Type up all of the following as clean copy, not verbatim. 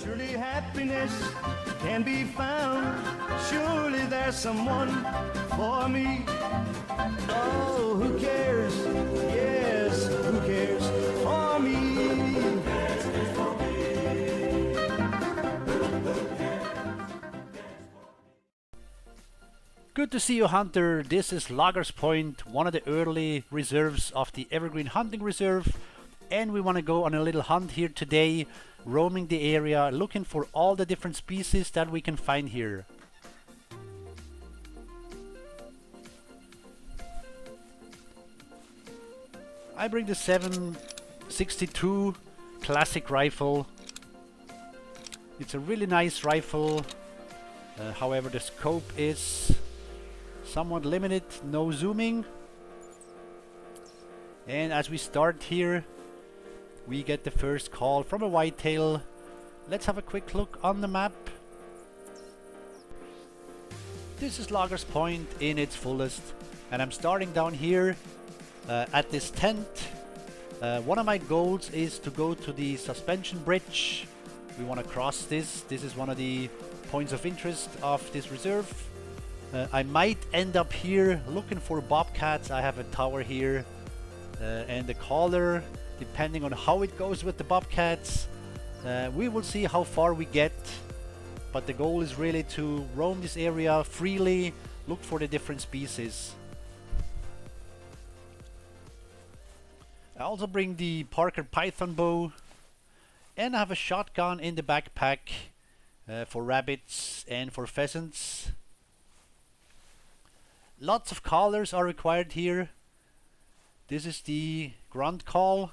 Surely happiness can be found. Surely there's someone for me. Oh, who cares? Yes, who cares for me? Good to see you, Hunter. This is Loggers Point, one of the early reserves of the Evergreen Hunting Reserve, and we want to go on a little hunt here today, roaming the area, looking for all the different species that we can find here. I bring the 7.62 classic rifle. It's a really nice rifle, however the scope is somewhat limited, no zooming. And as we start here, we get the first call from a whitetail. Let's have a quick look on the map. This is Loggers Point in its fullest, and I'm starting down here at this tent. One of my goals is to go to the suspension bridge. We want to cross this. This is one of the points of interest of this reserve. I might end up here looking for bobcats. I have a tower here and the caller, depending on how it goes with the bobcats. We will see how far we get, but the goal is really to roam this area freely, look for the different species. I also bring the Parker Python bow, and I have a shotgun in the backpack for rabbits and for pheasants. Lots of callers are required here. This is the grunt call.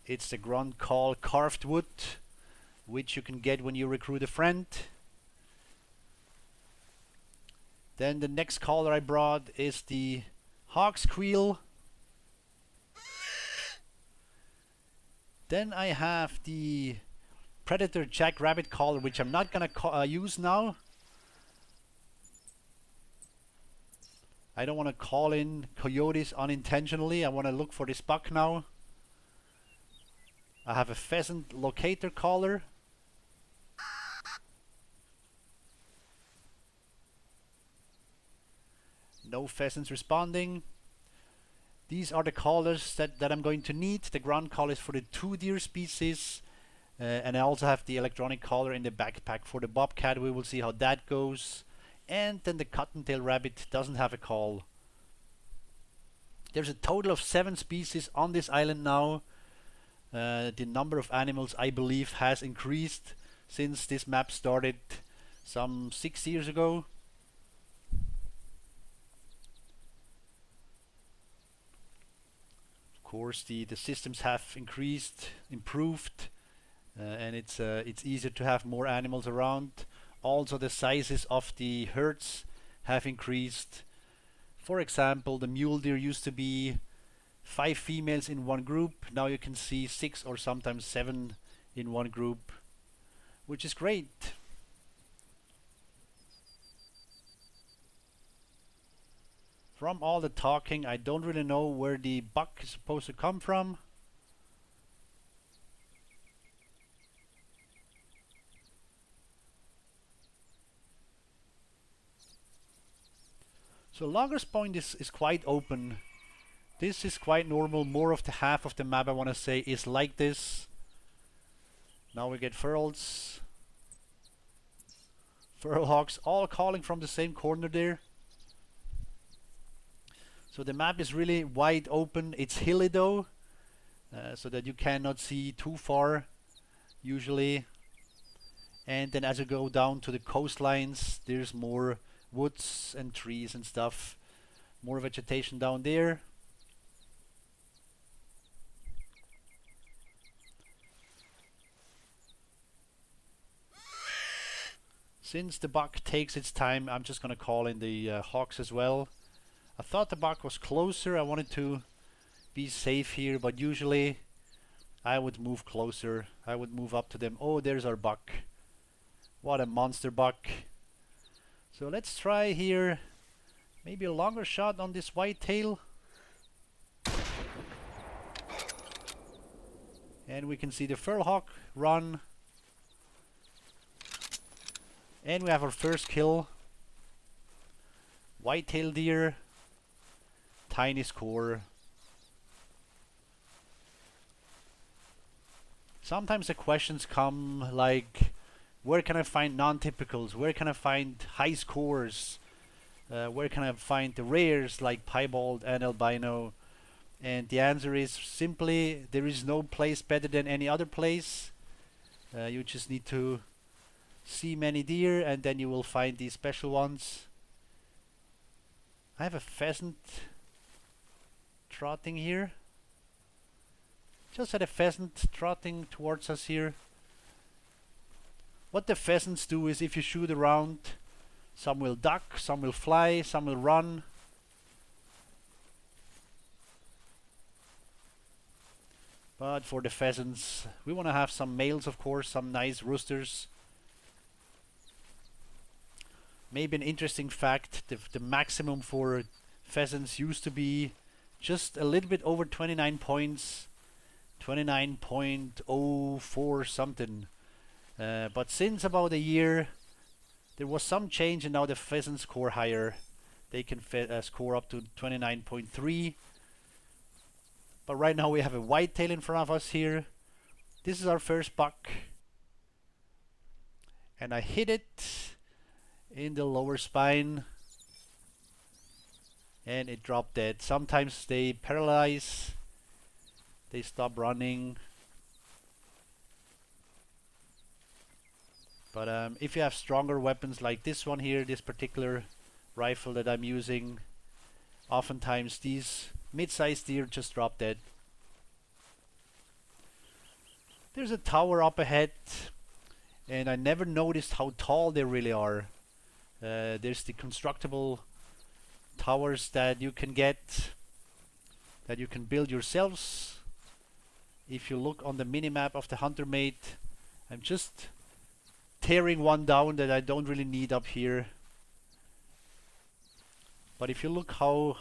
It's the grunt call carved wood, which you can get when you recruit a friend. Then the next caller I brought is the hog squeal. Then I have the Predator Jackrabbit caller, which I'm not gonna use now. I don't want to call in coyotes unintentionally. I want to look for this buck now. I have a pheasant locator caller. No pheasants responding. These are the callers that I'm going to need. The ground call is for the 2 deer species. And I also have the electronic collar in the backpack for the bobcat. We will see how that goes. And then the cottontail rabbit doesn't have a call. There's a total of 7 species on this island now. The number of animals, I believe, has increased since this map started some 6 years ago. Of course, the systems have improved. And it's easier to have more animals around. Also, the sizes of the herds have increased. For example, the mule deer used to be 5 females in one group. Now you can see 6 or sometimes 7 in one group, which is great. From all the talking, I don't really know where the buck is supposed to come from. So Loggers Point is quite open. This is quite normal. More of the half of the map, I want to say, is like this. Now we get furls. Feral hogs all calling from the same corner there. So the map is really wide open. It's hilly though, so that you cannot see too far usually. And then as you go down to the coastlines, there's more woods and trees and stuff. More vegetation down there. Since the buck takes its time, I'm just gonna call in the hogs as well. I thought the buck was closer. I wanted to be safe here, but usually I would move closer. I would move up to them. Oh, there's our buck. What a monster buck. So let's try here maybe a longer shot on this whitetail. And we can see the feral hawk run. And we have our first kill. Whitetail deer. Tiny score. Sometimes the questions come like, where can I find non-typicals? Where can I find high scores? Where can I find the rares like piebald and albino? And the answer is simply, there is no place better than any other place. You just need to see many deer and then you will find these special ones. I have a pheasant trotting here. Just had a pheasant trotting towards us here. What the pheasants do is, if you shoot around, some will duck, some will fly, some will run. But for the pheasants, we want to have some males, of course, some nice roosters. Maybe an interesting fact, the maximum for pheasants used to be just a little bit over 29 points. 29.04 something. But since about a year, there was some change and now the pheasants score higher. They can score up to 29.3. But right now we have a whitetail in front of us here. This is our first buck. And I hit it in the lower spine. And it dropped dead. Sometimes they paralyze. They stop running. But if you have stronger weapons like this one here, this particular rifle that I'm using, oftentimes these mid-sized deer just drop dead. There's a tower up ahead, and I never noticed how tall they really are. There's the constructible towers that you can get, that you can build yourselves. If you look on the mini-map of the Hunter Mate, I'm just tearing one down that I don't really need up here. But if you look how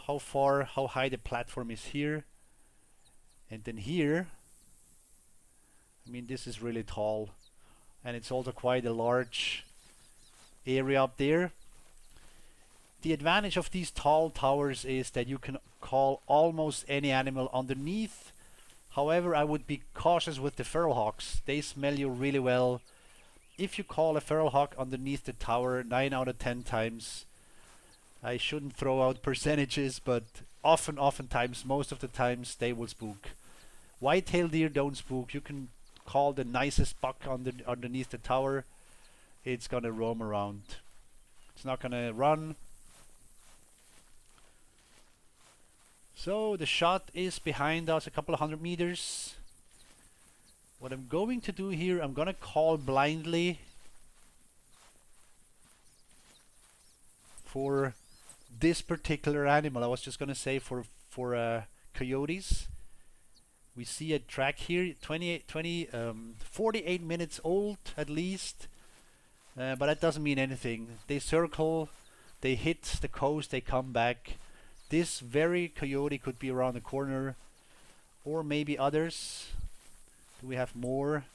high the platform is here, and then here, I mean, this is really tall, and it's also quite a large area up there. The advantage of these tall towers is that you can call almost any animal underneath. However, I would be cautious with the feral hawks. They smell you really well. If you call a feral hawk underneath the tower 9 out of 10 times, I shouldn't throw out percentages, but oftentimes, most of the times, they will spook. Whitetail deer don't spook. You can call the nicest buck underneath the tower. It's gonna roam around. It's not gonna run. So the shot is behind us a couple of 100 meters. What I'm going to do here, I'm gonna call blindly for this particular animal. I was just gonna say for coyotes. We see a track here, 48 minutes old at least, but that doesn't mean anything. They circle, they hit the coast, they come back. This very coyote could be around the corner, or maybe others. Do we have more?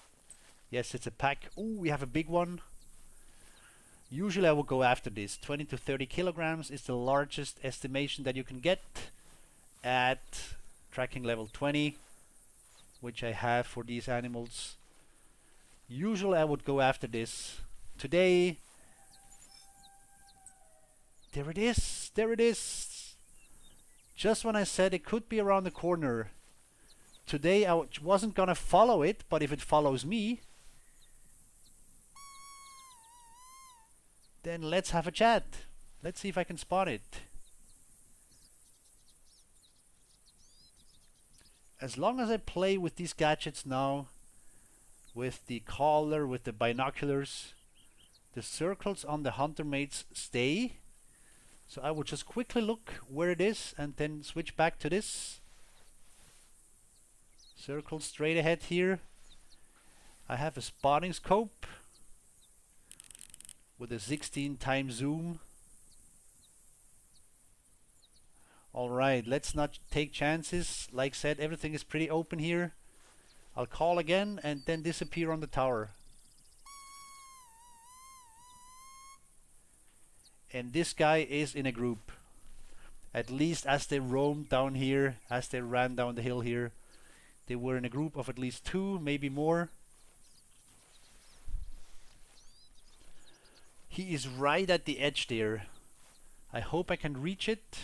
Yes, it's a pack. Oh, we have a big one. Usually I would go after this. 20 to 30 kilograms is the largest estimation that you can get at tracking level 20, which I have for these animals. Usually I would go after this. Today, there it is, there it is. Just when I said it could be around the corner. Today I wasn't gonna follow it, but if it follows me, then let's have a chat. Let's see if I can spot it. As long as I play with these gadgets now, with the collar, with the binoculars, the circles on the Hunter Mates stay. So I will just quickly look where it is and then switch back to this. Circle straight ahead here. I have a spotting scope with a 16 times zoom. Alright, let's not take chances. Like said, everything is pretty open here. I'll call again and then disappear on the tower. And this guy is in a group. At least as they roamed down here, as they ran down the hill here, they were in a group of at least 2, maybe more. He is right at the edge there. I hope I can reach it.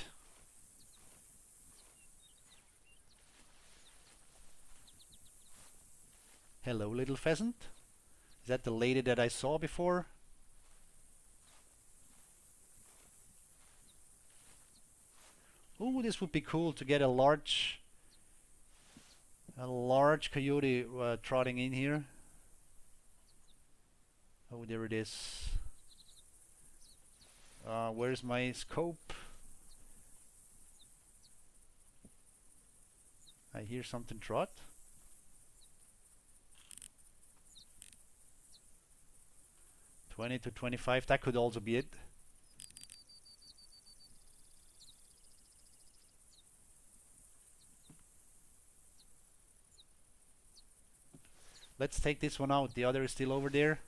Hello, little pheasant. Is that the lady that I saw before? Oh, this would be cool to get a large coyote trotting in here. Oh, there it is. Where's my scope? I hear something trot. $20 to $25, that could also be it. Let's take this one out. The other is still over there.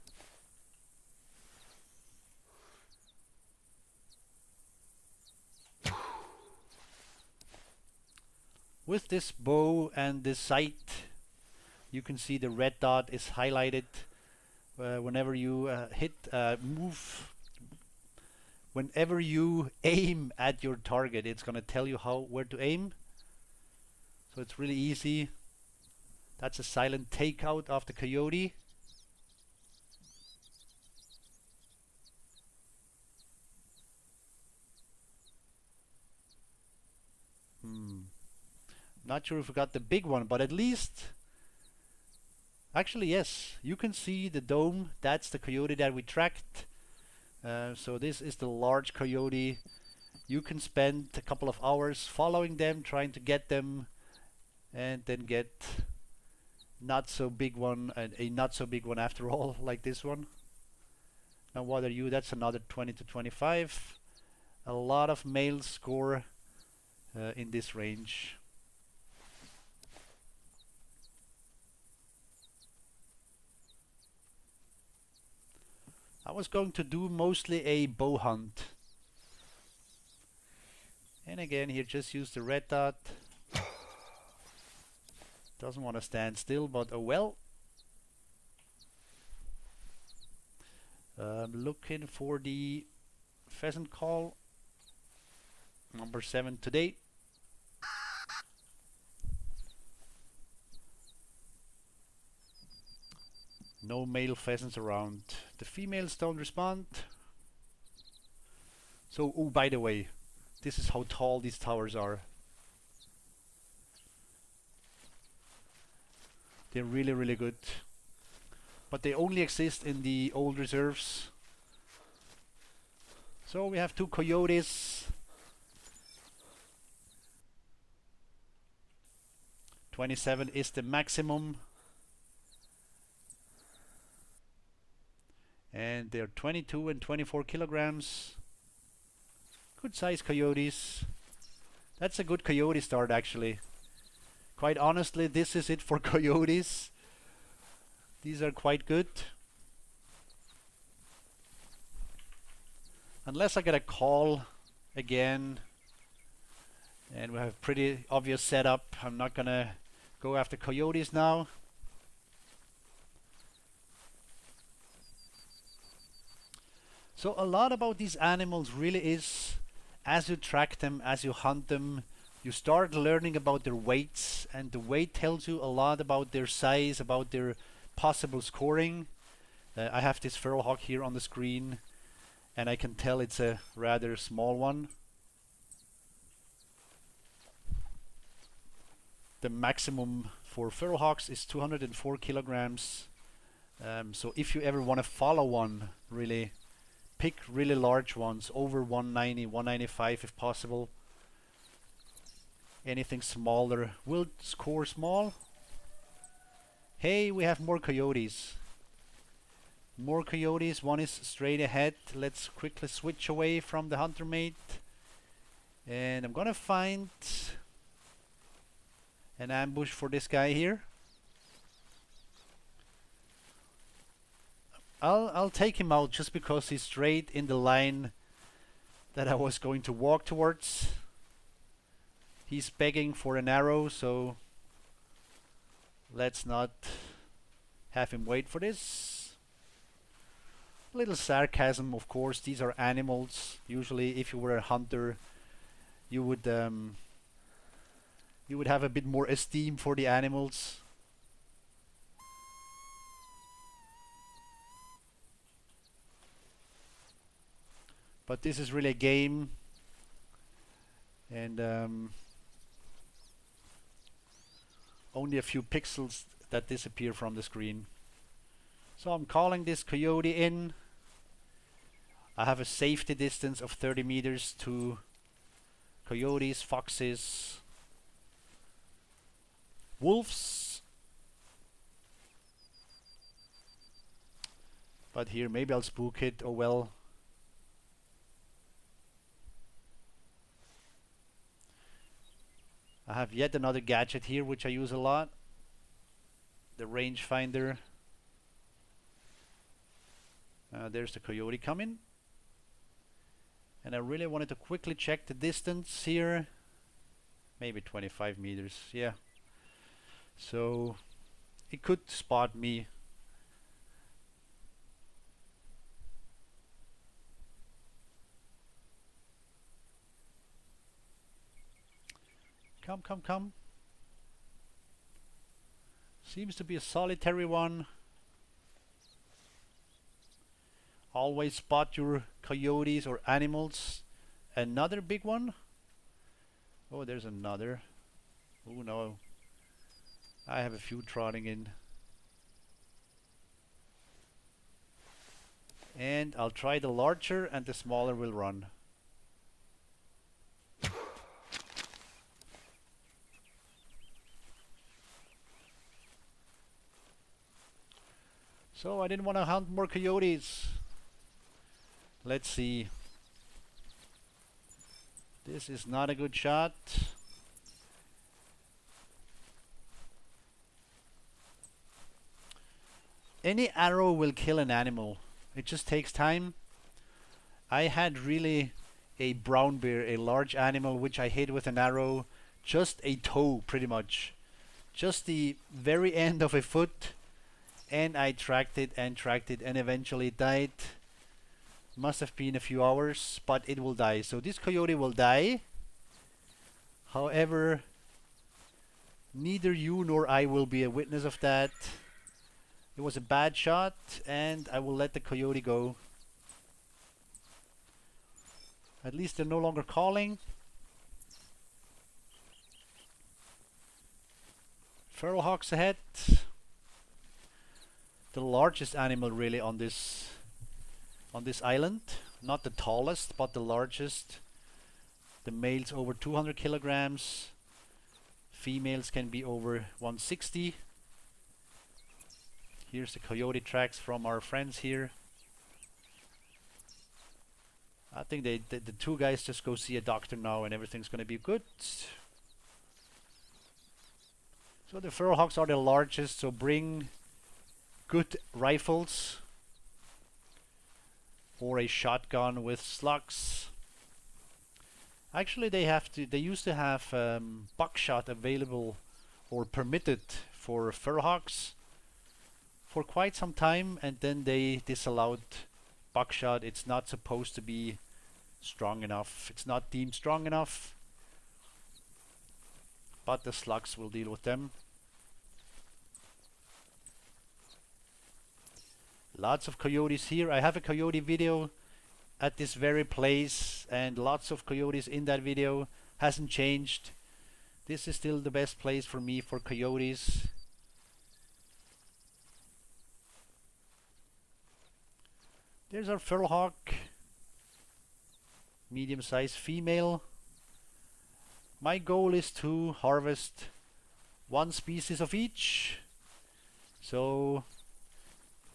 With this bow and this sight, you can see the red dot is highlighted whenever you move. Whenever you aim at your target, it's gonna tell you where to aim. So it's really easy. That's a silent takeout of the coyote. Not sure if we got the big one, but at least, actually yes, you can see the dome. That's the coyote that we tracked. So this is the large coyote. You can spend a couple of hours following them, trying to get them, and then get not so big one, and a not so big one after all, like this one. Now what are you? That's another 20 to 25. A lot of males score in this range. I was going to do mostly a bow hunt. And again here, just use the red dot. Doesn't want to stand still, but oh well. Looking for the pheasant call. Number 7 today. No male pheasants around. The females don't respond. So, oh, by the way, this is how tall these towers are. They're really, really good. But they only exist in the old reserves. So we have 2 coyotes. 27 is the maximum. And they're 22 and 24 kilograms. Good size coyotes. That's a good coyote start actually. Quite honestly, this is it for coyotes. These are quite good. Unless I get a call again and we have pretty obvious setup, I'm not gonna go after coyotes now. So a lot about these animals really is, as you track them, as you hunt them, you start learning about their weights, and the weight tells you a lot about their size, about their possible scoring. I have this feral hog here on the screen, and I can tell it's a rather small one. The maximum for feral hogs is 204 kilograms. So if you ever want to follow one, really pick really large ones, over 190, 195 if possible. Anything smaller will score small. Hey, we have more coyotes. More coyotes, one is straight ahead. Let's quickly switch away from the hunter mate. And I'm gonna find an ambush for this guy here. I'll take him out just because he's straight in the line that I was going to walk towards. He's begging for an arrow, so let's not have him wait for this. A little sarcasm, of course. These are animals. Usually, if you were a hunter, you would have a bit more esteem for the animals. But this is really a game, and only a few pixels that disappear from the screen. So I'm calling this coyote in. I have a safety distance of 30 meters to coyotes, foxes, wolves. But here, maybe I'll spook it. Oh well. I have yet another gadget here which I use a lot. The Rangefinder. There's the coyote coming. And I really wanted to quickly check the distance here. Maybe 25 meters, yeah. So it could spot me. Come, come, come. Seems to be a solitary one. Always spot your coyotes or animals. Another big one. Oh, there's another. Oh no. I have a few trotting in. And I'll try the larger and the smaller will run. So I didn't want to hunt more coyotes. Let's see. This is not a good shot. Any arrow will kill an animal. It just takes time. I had really a brown bear, a large animal, which I hit with an arrow. Just a toe, pretty much. Just the very end of a foot. And I tracked it and eventually it died. Must have been a few hours, but it will die. So this coyote will die. However, neither you nor I will be a witness of that. It was a bad shot, and I will let the coyote go. At least they're no longer calling. Feral hogs ahead. The largest animal really on this island. Not the tallest, but the largest. The males over 200 kilograms. Females can be over 160. Here's the coyote tracks from our friends here. I think the two guys just go see a doctor now and everything's gonna be good. So the feral hogs are the largest, so bring good rifles or a shotgun with slugs. Actually, they used to have buckshot available or permitted for feral hogs for quite some time, and then they disallowed buckshot. It's not supposed to be strong enough. It's not deemed strong enough. But the slugs will deal with them. Lots of coyotes here. I have a coyote video at this very place and lots of coyotes in that video. Hasn't changed. This is still the best place for me for coyotes. There's our feral hog. Medium-sized female. My goal is to harvest one species of each. So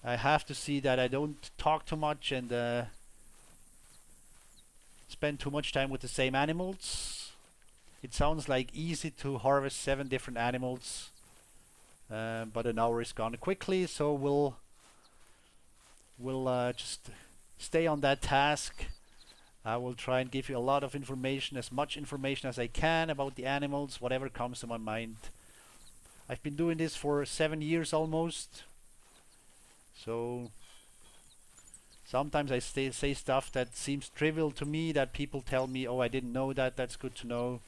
I have to see that I don't talk too much and spend too much time with the same animals. It sounds like easy to harvest 7 different animals, but an hour is gone quickly, so we'll We'll just stay on that task. I will try and give you a lot of information, as much information as I can about the animals, whatever comes to my mind. I've been doing this for 7 years almost, so sometimes I say stuff that seems trivial to me that people tell me, oh, I didn't know that, that's good to know.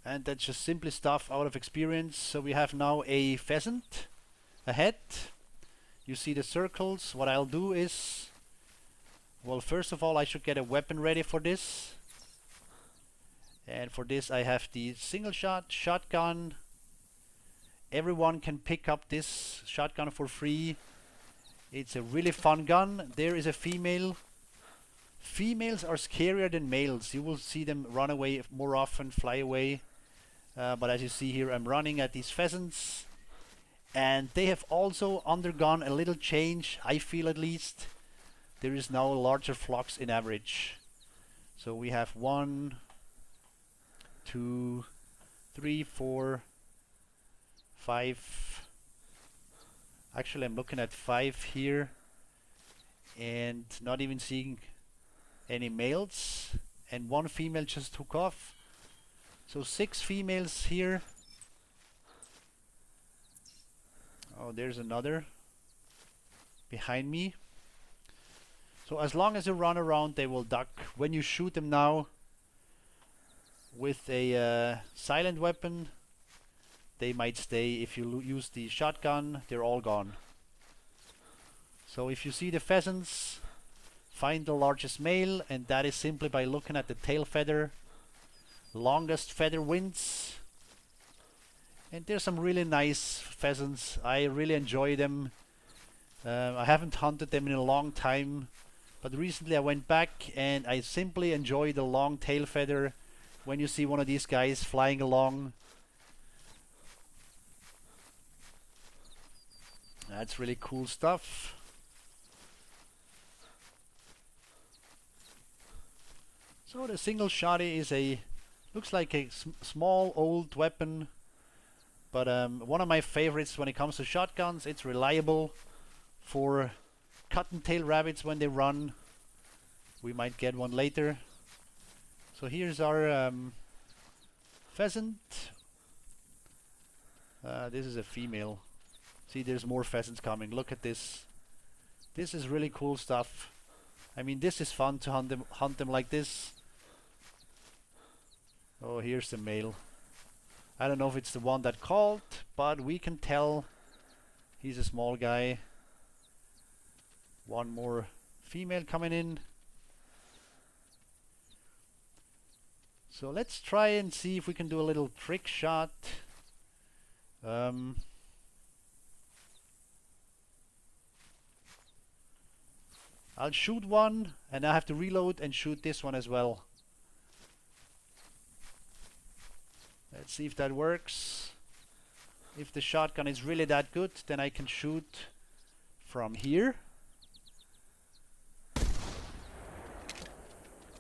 And that's just simply stuff out of experience. So we have now a pheasant ahead. You see the circles. What I'll do is, well, first of all, I should get a weapon ready for this. And for this I have the single shot shotgun. Everyone can pick up this shotgun for free. It's a really fun gun. There is a female. Females are scarier than males. You will see them run away more often, fly away. But as you see here, I'm running at these pheasants. And they have also undergone a little change, I feel at least. There is now larger flocks in average. So we have 1, 2, 3, 4, 5. Actually, I'm looking at 5 here. And not even seeing any males. And 1 female just took off. So 6 females here. Oh, there's another behind me. So as long as you run around, they will duck. When you shoot them now with a silent weapon, they might stay. If you use the shotgun, they're all gone. So if you see the pheasants, find the largest male, and that is simply by looking at the tail feather. Longest feather wins. And there's some really nice pheasants. I really enjoy them. I haven't hunted them in a long time, but recently I went back and I simply enjoy the long tail feather. When you see one of these guys flying along, that's really cool stuff. So the single shotty is looks like a small old weapon, but one of my favorites when it comes to shotguns. It's reliable for cottontail rabbits when they run. We might get one later. So here's our pheasant. This is a female. See, there's more pheasants coming. Look at this. This is really cool stuff. I mean, this is fun to hunt them like this. Oh, here's the male. I don't know if it's the one that called, but we can tell he's a small guy. One more female coming in. So let's try and see if we can do a little trick shot. I'll shoot one and I have to reload and shoot this one as well. Let's see if that works. If the shotgun is really that good, then I can shoot from here.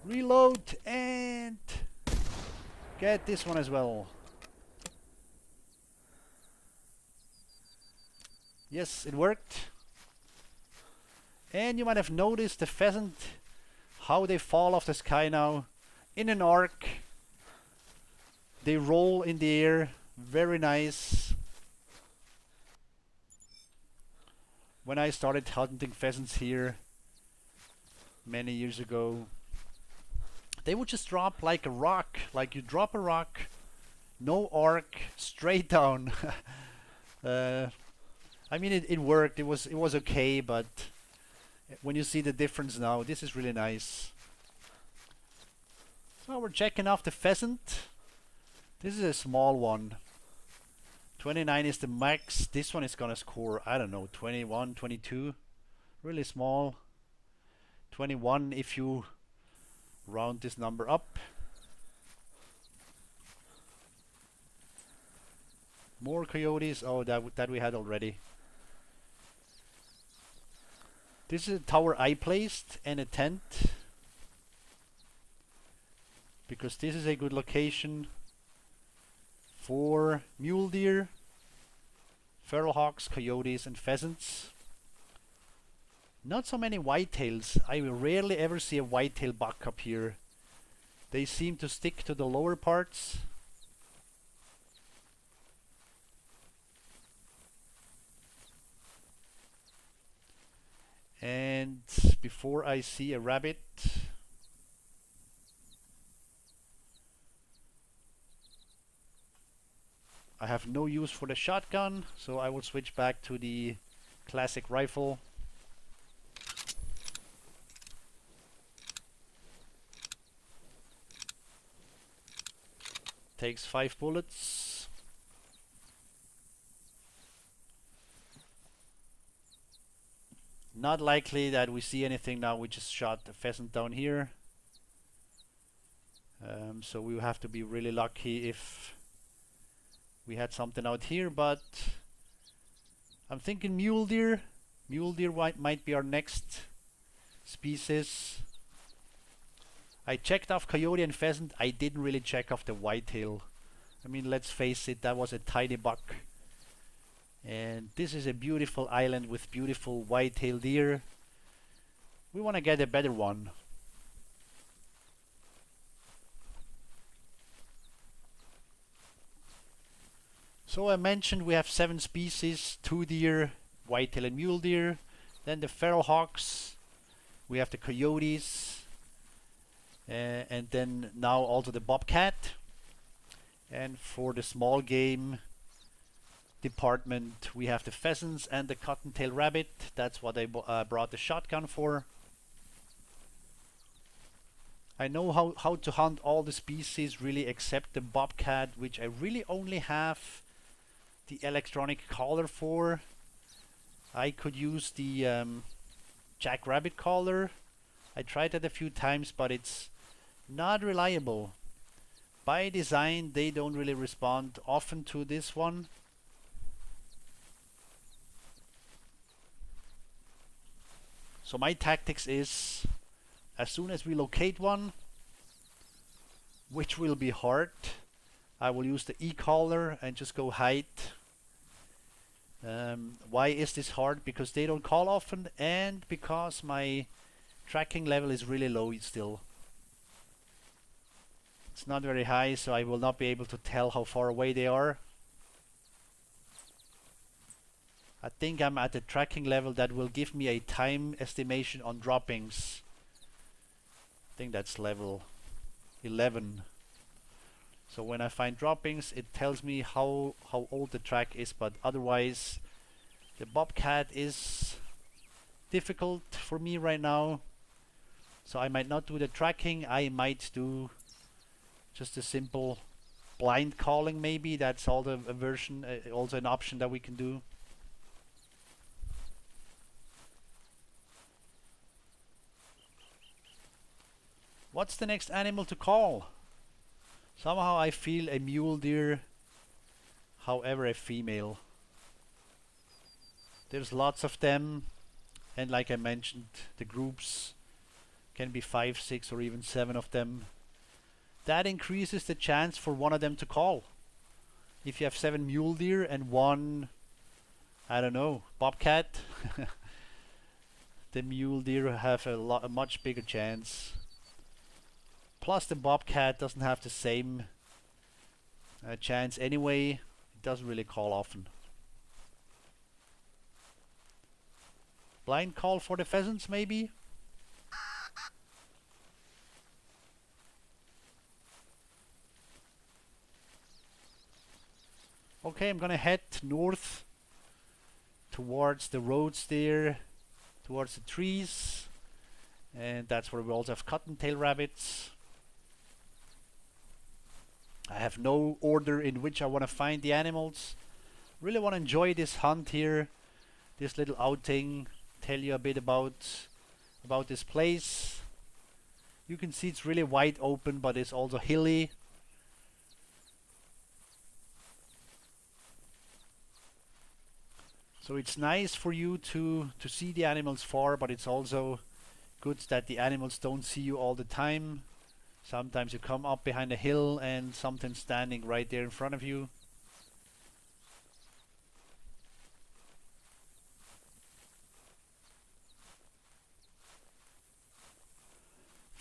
Reload and get this one as well. Yes, it worked. And you might have noticed the pheasant, how they fall off the sky now in an arc. They roll in the air, very nice. When I started hunting pheasants here many years ago, they would just drop like a rock, like you drop a rock, no arc, straight down. I mean, it worked. It was okay, but when you see the difference now, this is really nice. So we're checking off the pheasant. This is a small one. 29 is the max. This one is gonna score, I don't know, 21, 22. Really small. 21 if you round this number up. More coyotes. Oh, that we had already. This is a tower I placed and a tent, because this is a good location for mule deer, feral hogs, coyotes and pheasants. Not so many whitetails. I rarely ever see a whitetail buck up here. They seem to stick to the lower parts. And before I see a rabbit, I have no use for the shotgun, so I will switch back to the classic rifle. Takes 5 bullets. Not likely that we see anything now. We just shot a pheasant down here. So we have to be really lucky if we had something out here, but I'm thinking mule deer. Mule deer might be our next species. I checked off coyote and pheasant. I didn't really check off the whitetail. I mean, let's face it, that was a tiny buck. And this is a beautiful island with beautiful whitetail deer. We want to get a better one. So I mentioned we have 7 species, 2 deer, whitetail and mule deer. Then the feral hogs, we have the coyotes, and then now also the bobcat. And for the small game department, we have the pheasants and the cottontail rabbit. That's what I brought the shotgun for. I know how to hunt all the species really except the bobcat, which I really only have the electronic collar for. I could use the jackrabbit collar. I tried that a few times, but it's not reliable. By design, they don't really respond often to this one. So my tactics is, as soon as we locate one, which will be hard, I will use the e-collar and just go hide. Why is this hard? Because they don't call often, and because my tracking level is really low still. It's not very high, so I will not be able to tell how far away they are. I think I'm at a tracking level that will give me a time estimation on droppings. I think that's level 11. So when I find droppings, it tells me how old the track is, but otherwise the bobcat is difficult for me right now. So I might not do the tracking. I might do just a simple blind calling maybe. That's all the version, also an option that we can do. What's the next animal to call? Somehow I feel a mule deer, however a female. There's lots of them, and like I mentioned, the groups can be 5, 6 or even 7 of them. That increases the chance for one of them to call. If you have 7 mule deer and 1, I don't know, bobcat, the mule deer have a much bigger chance. Plus the bobcat doesn't have the same chance anyway. It doesn't really call often. Blind call for the pheasants maybe? Okay, I'm gonna head north towards the roads there, towards the trees, and that's where we also have cottontail rabbits. I have no order in which I want to find the animals. Really want to enjoy this hunt here, this little outing, tell you a bit about this place. You can see it's really wide open, but it's also hilly. So it's nice for you to see the animals far, but it's also good that the animals don't see you all the time. Sometimes you come up behind a hill and something's standing right there in front of you.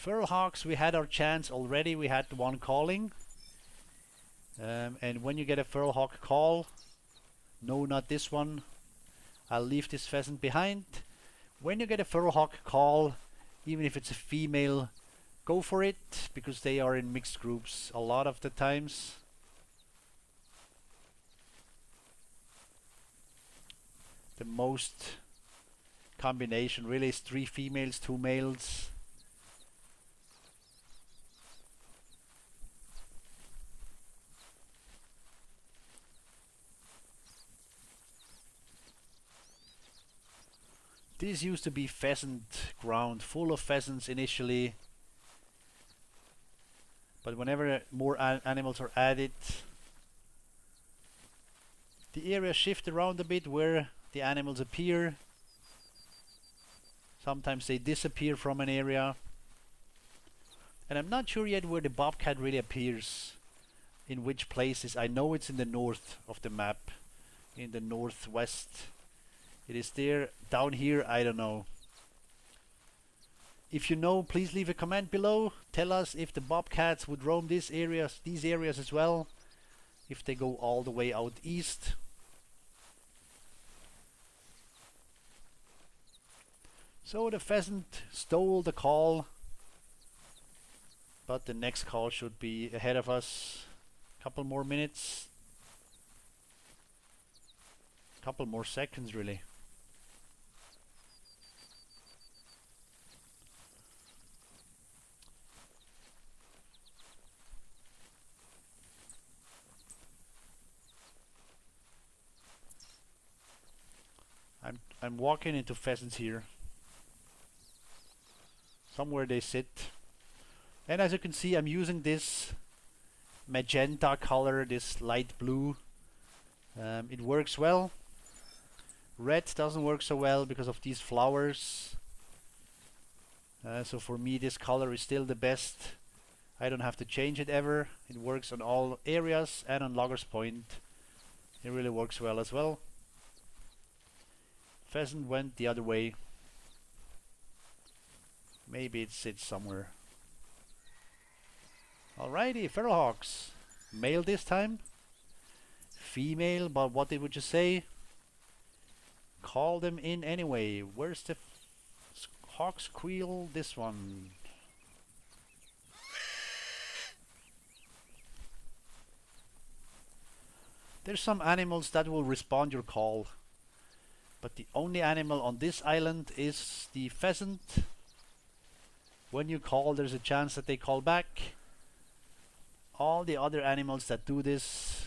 Feral hogs, we had our chance already. We had one calling. And when you get a feral hog call, no, not this one, I'll leave this pheasant behind. When you get a feral hog call, even if it's a female, go for it, because they are in mixed groups a lot of the times. The most combination really is 3 females, 2 males. This used to be pheasant ground, full of pheasants initially. But whenever more animals are added, the area shifts around a bit where the animals appear. Sometimes they disappear from an area. And I'm not sure yet where the bobcat really appears. In which places. I know it's in the north of the map. In the northwest. It is there. Down here, I don't know. If you know, please leave a comment below. Tell us if the bobcats would roam these areas as well. If they go all the way out east. So the pheasant stole the call, but the next call should be ahead of us. Couple more minutes. Couple more seconds really. I'm walking into pheasants here. Somewhere they sit. And as you can see, I'm using this magenta color, this light blue. It works well. Red doesn't work so well because of these flowers. So for me this color is still the best. I don't have to change it ever. It works on all areas and on Loggers Point. It really works well as well. Pheasant went the other way. Maybe it sits somewhere. Alrighty, feral hogs. Male this time. Female, but what would you say? Call them in anyway. Where's the hog squeal? This one. There's some animals that will respond your call. But the only animal on this island is the pheasant. When you call, there's a chance that they call back. All the other animals that do this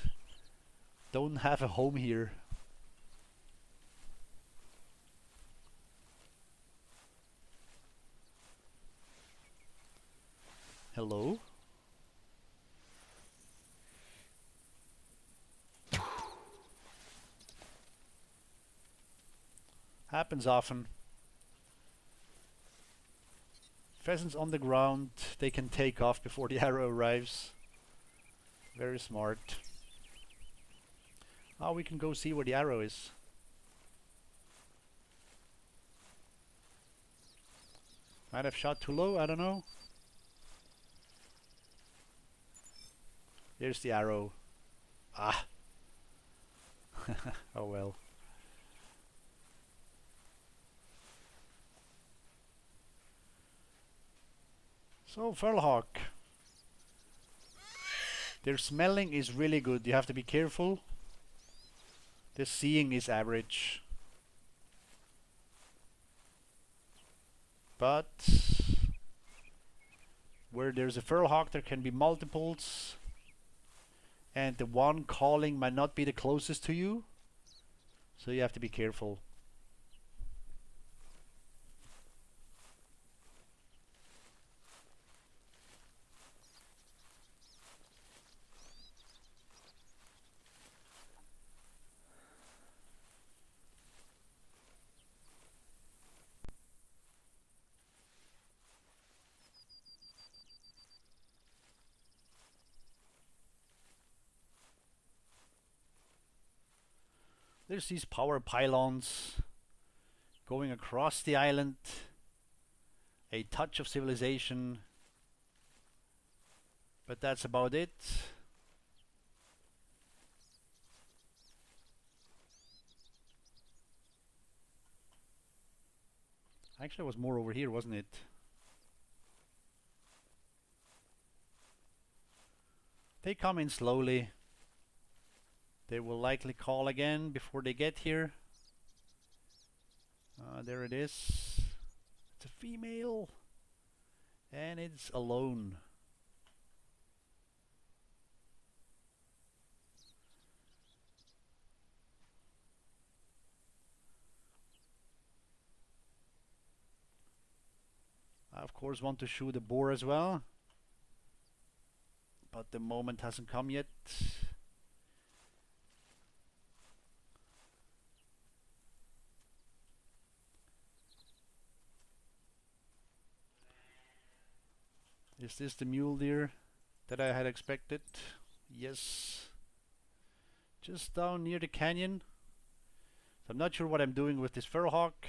don't have a home here. Hello? Happens often. Pheasants on the ground, they can take off before the arrow arrives. Very smart. Oh, we can go see where the arrow is. Might have shot too low, I don't know. There's the arrow. Ah. Oh well. So, feral hog. Their smelling is really good. You have to be careful. The seeing is average. But where there's a feral hog, there can be multiples. And the one calling might not be the closest to you. So you have to be careful. There's these power pylons going across the island. a touch of civilization, but that's about it. Actually, it was more over here, wasn't it? They come in slowly. They will likely call again before they get here. There it is. It's a female. And it's alone. I of course want to shoot a boar as well, but the moment hasn't come yet. Is this the mule deer that I had expected? Yes. Just down near the canyon. So I'm not sure what I'm doing with this feral hawk.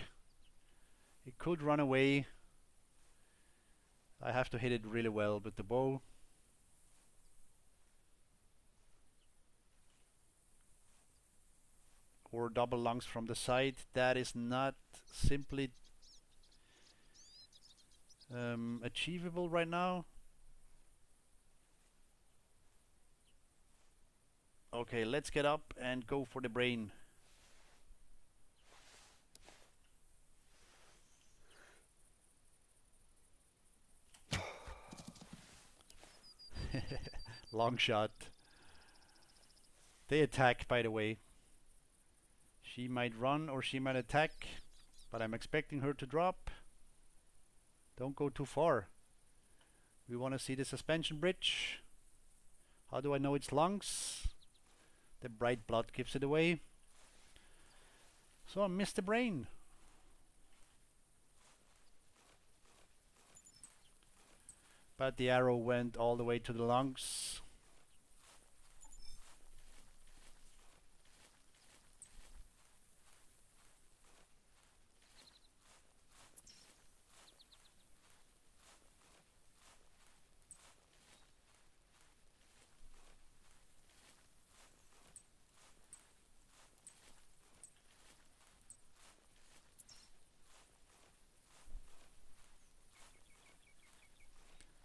It could run away. I have to hit it really well with the bow. Or double lungs from the side. That is not simply achievable right now. Okay, let's get up and go for the brain. Long shot. They attack, by the way. She might run or she might attack, but I'm expecting her to drop. Don't go too far. We want to see the suspension bridge. How do I know it's lungs? The bright blood gives it away. So I missed the brain. But the arrow went all the way to the lungs.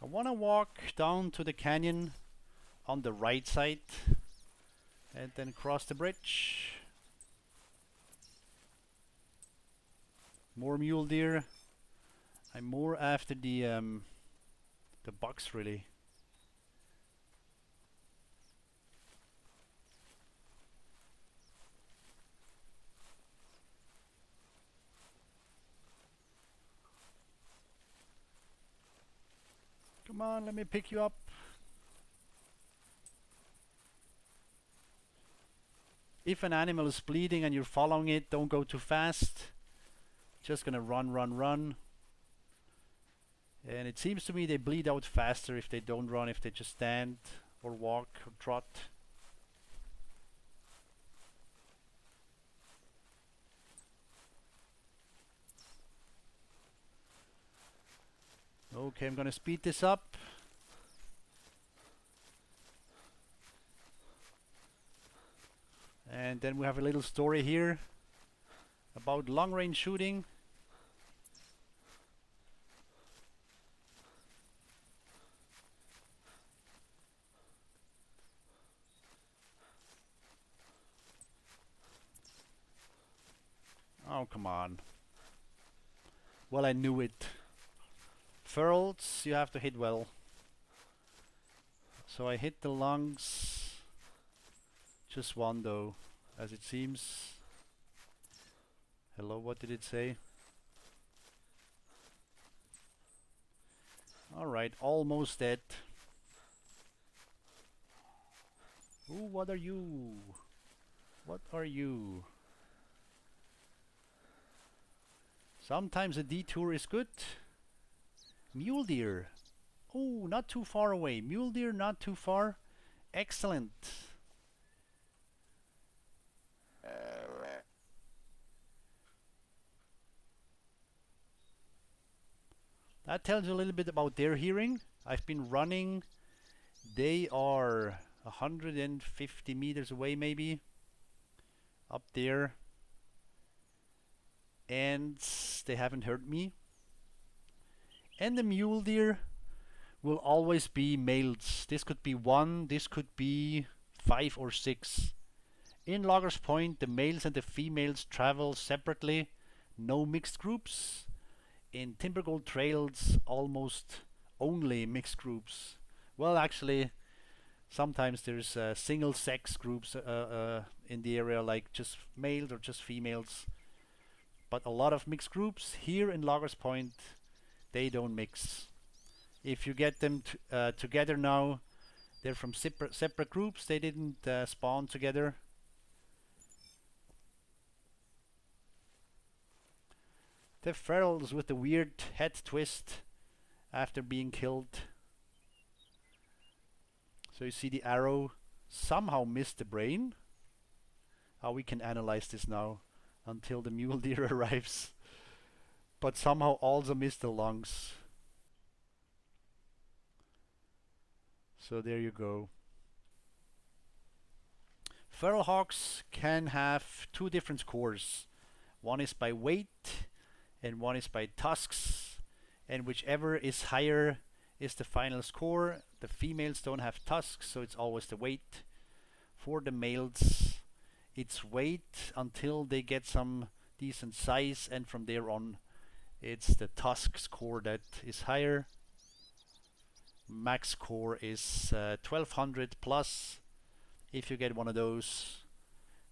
I want to walk down to the canyon on the right side and then cross the bridge. More mule deer. I'm more after the bucks really. Come on, let me pick you up. If an animal is bleeding and you're following it, don't go too fast. Just gonna run, run, run. And it seems to me they bleed out faster if they don't run, if they just stand or walk or trot. Okay, I'm gonna speed this up. And then we have a little story here about long range shooting. Oh, come on. Well, I knew it. Ferals, you have to hit well. So I hit the lungs. Just one though, as it seems. Hello, what did it say? Alright, almost dead. Ooh, what are you? What are you? Sometimes a detour is good. Mule deer. Oh, not too far away. Mule deer, not too far. Excellent. That tells you a little bit about their hearing. I've been running. They are 150 meters away maybe. Up there. And they haven't heard me. And the mule deer will always be males. This could be 1, this could be 5 or 6. In Loggers Point, the males and the females travel separately. No mixed groups. In Timber Gold Trails, almost only mixed groups. Well, actually, sometimes there's single sex groups in the area, like just males or just females. But a lot of mixed groups. Here in Loggers Point, they don't mix. If you get them together now, they're from separate groups. They didn't spawn together. The ferals with the weird head twist after being killed. So you see the arrow somehow missed the brain. How we can analyze this now until the mule deer arrives. But somehow also missed the lungs. So there you go. Feral hogs can have 2 different scores. One is by weight and one is by tusks, and whichever is higher is the final score. The females don't have tusks, so it's always the weight. For the males, it's weight until they get some decent size, and from there on it's the tusk score that is higher. Max score is 1200 plus. If you get one of those,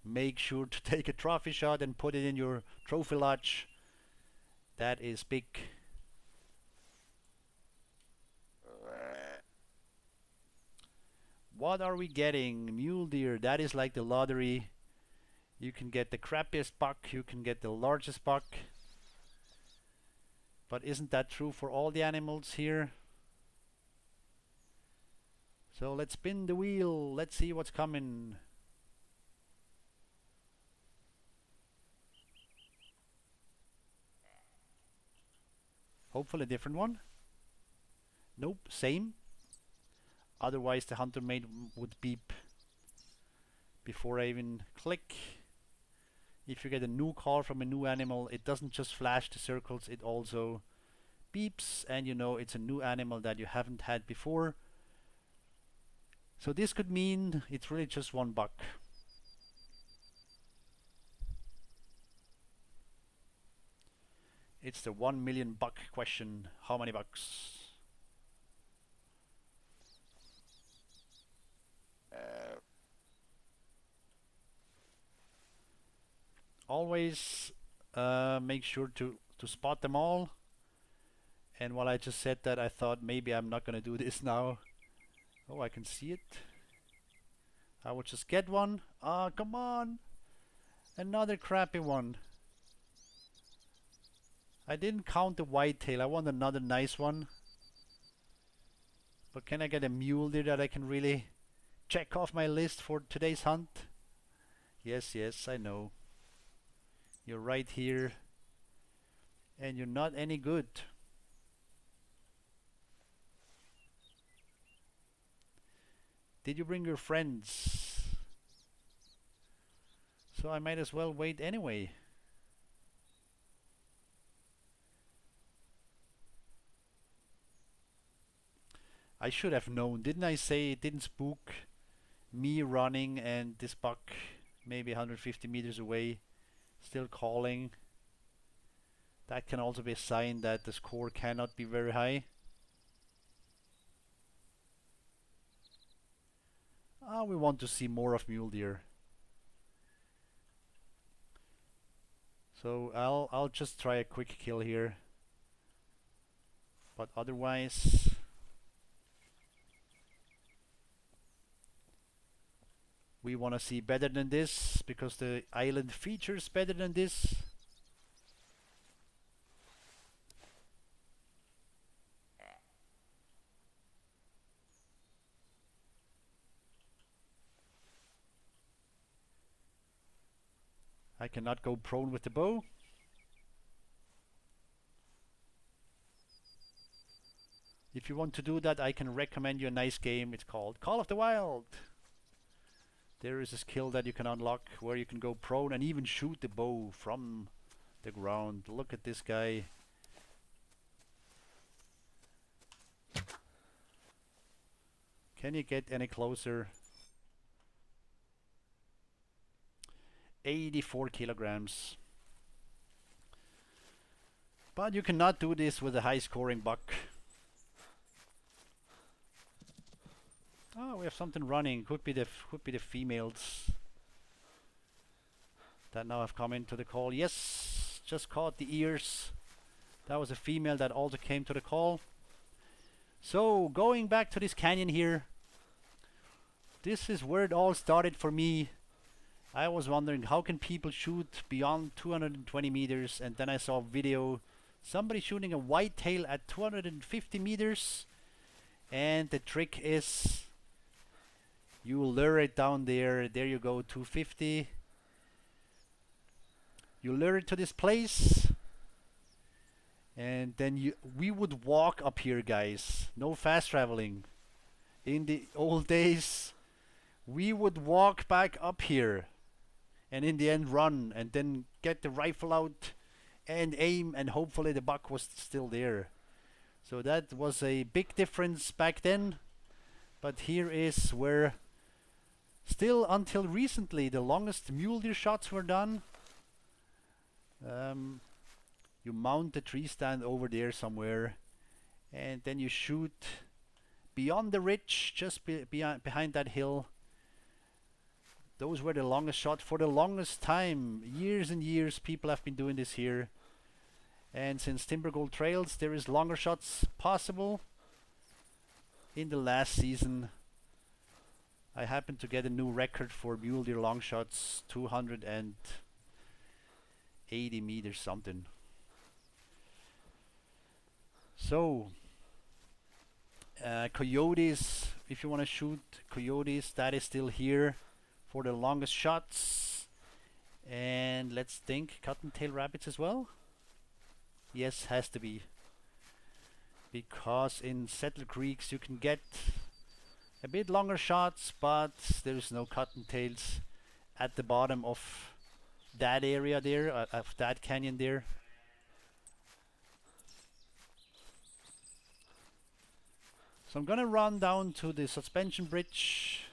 make sure to take a trophy shot and put it in your trophy lodge. That is big. What are we getting? Mule deer. That is like the lottery. You can get the crappiest buck, you can get the largest buck. But isn't that true for all the animals here? So let's spin the wheel. Let's see what's coming. Hopefully a different one. Nope, same. Otherwise the hunter mate would beep before I even click. If you get a new call from a new animal, it doesn't just flash the circles, it also beeps, and you know it's a new animal that you haven't had before. So this could mean it's really just one buck. It's the 1 million buck question. How many bucks? Always make sure to spot them all. And while I just said that, I thought maybe I'm not gonna do this now. Oh, I can see it. I will just get one. Ah, come on! Another crappy one. I didn't count the whitetail. I want another nice one. But can I get a mule deer that I can really check off my list for today's hunt? Yes, yes, I know. You're right here. And you're not any good. Did you bring your friends? So I might as well wait anyway. I should have known. Didn't I say it didn't spook me running and this buck maybe 150 meters away still calling? That can also be a sign that the score cannot be very high. Ah, we want to see more of mule deer. So I'll just try a quick kill here. But otherwise, we want to see better than this, because the island features better than this. I cannot go prone with the bow. If you want to do that, I can recommend you a nice game. It's called Call of the Wild. There is a skill that you can unlock where you can go prone and even shoot the bow from the ground. Look at this guy. Can you get any closer? 84 kilograms. But you cannot do this with a high scoring buck. Oh, we have something running. Could be the females that now have come into the call. Yes, just caught the ears. That was a female that also came to the call. So going back to this canyon here, this is where it all started for me. I was wondering how can people shoot beyond 220 meters, and then I saw a video, somebody shooting a whitetail at 250 meters, and the trick is you lure it down there. There you go, 250. You lure it to this place, and then we would walk up here, guys. No fast traveling. In the old days, we would walk back up here, and in the end run, and then get the rifle out and aim, and hopefully the buck was still there. So that was a big difference back then. But here is where, still until recently, the longest mule deer shots were done. You mount the tree stand over there somewhere, and then you shoot beyond the ridge, just behind that hill. Those were the longest shot for the longest time. Years and years people have been doing this here. And since Timber Gold Trails, there is longer shots possible. In the last season, I happened to get a new record for mule deer long shots, 280 meters something. So, coyotes, if you want to shoot coyotes, that is still here for the longest shots. And let's think, cottontail rabbits as well. Yes, has to be, because in settled creeks you can get a bit longer shots, but there is no cottontails at the bottom of that area there, of that canyon there. So I'm gonna run down to the suspension bridge,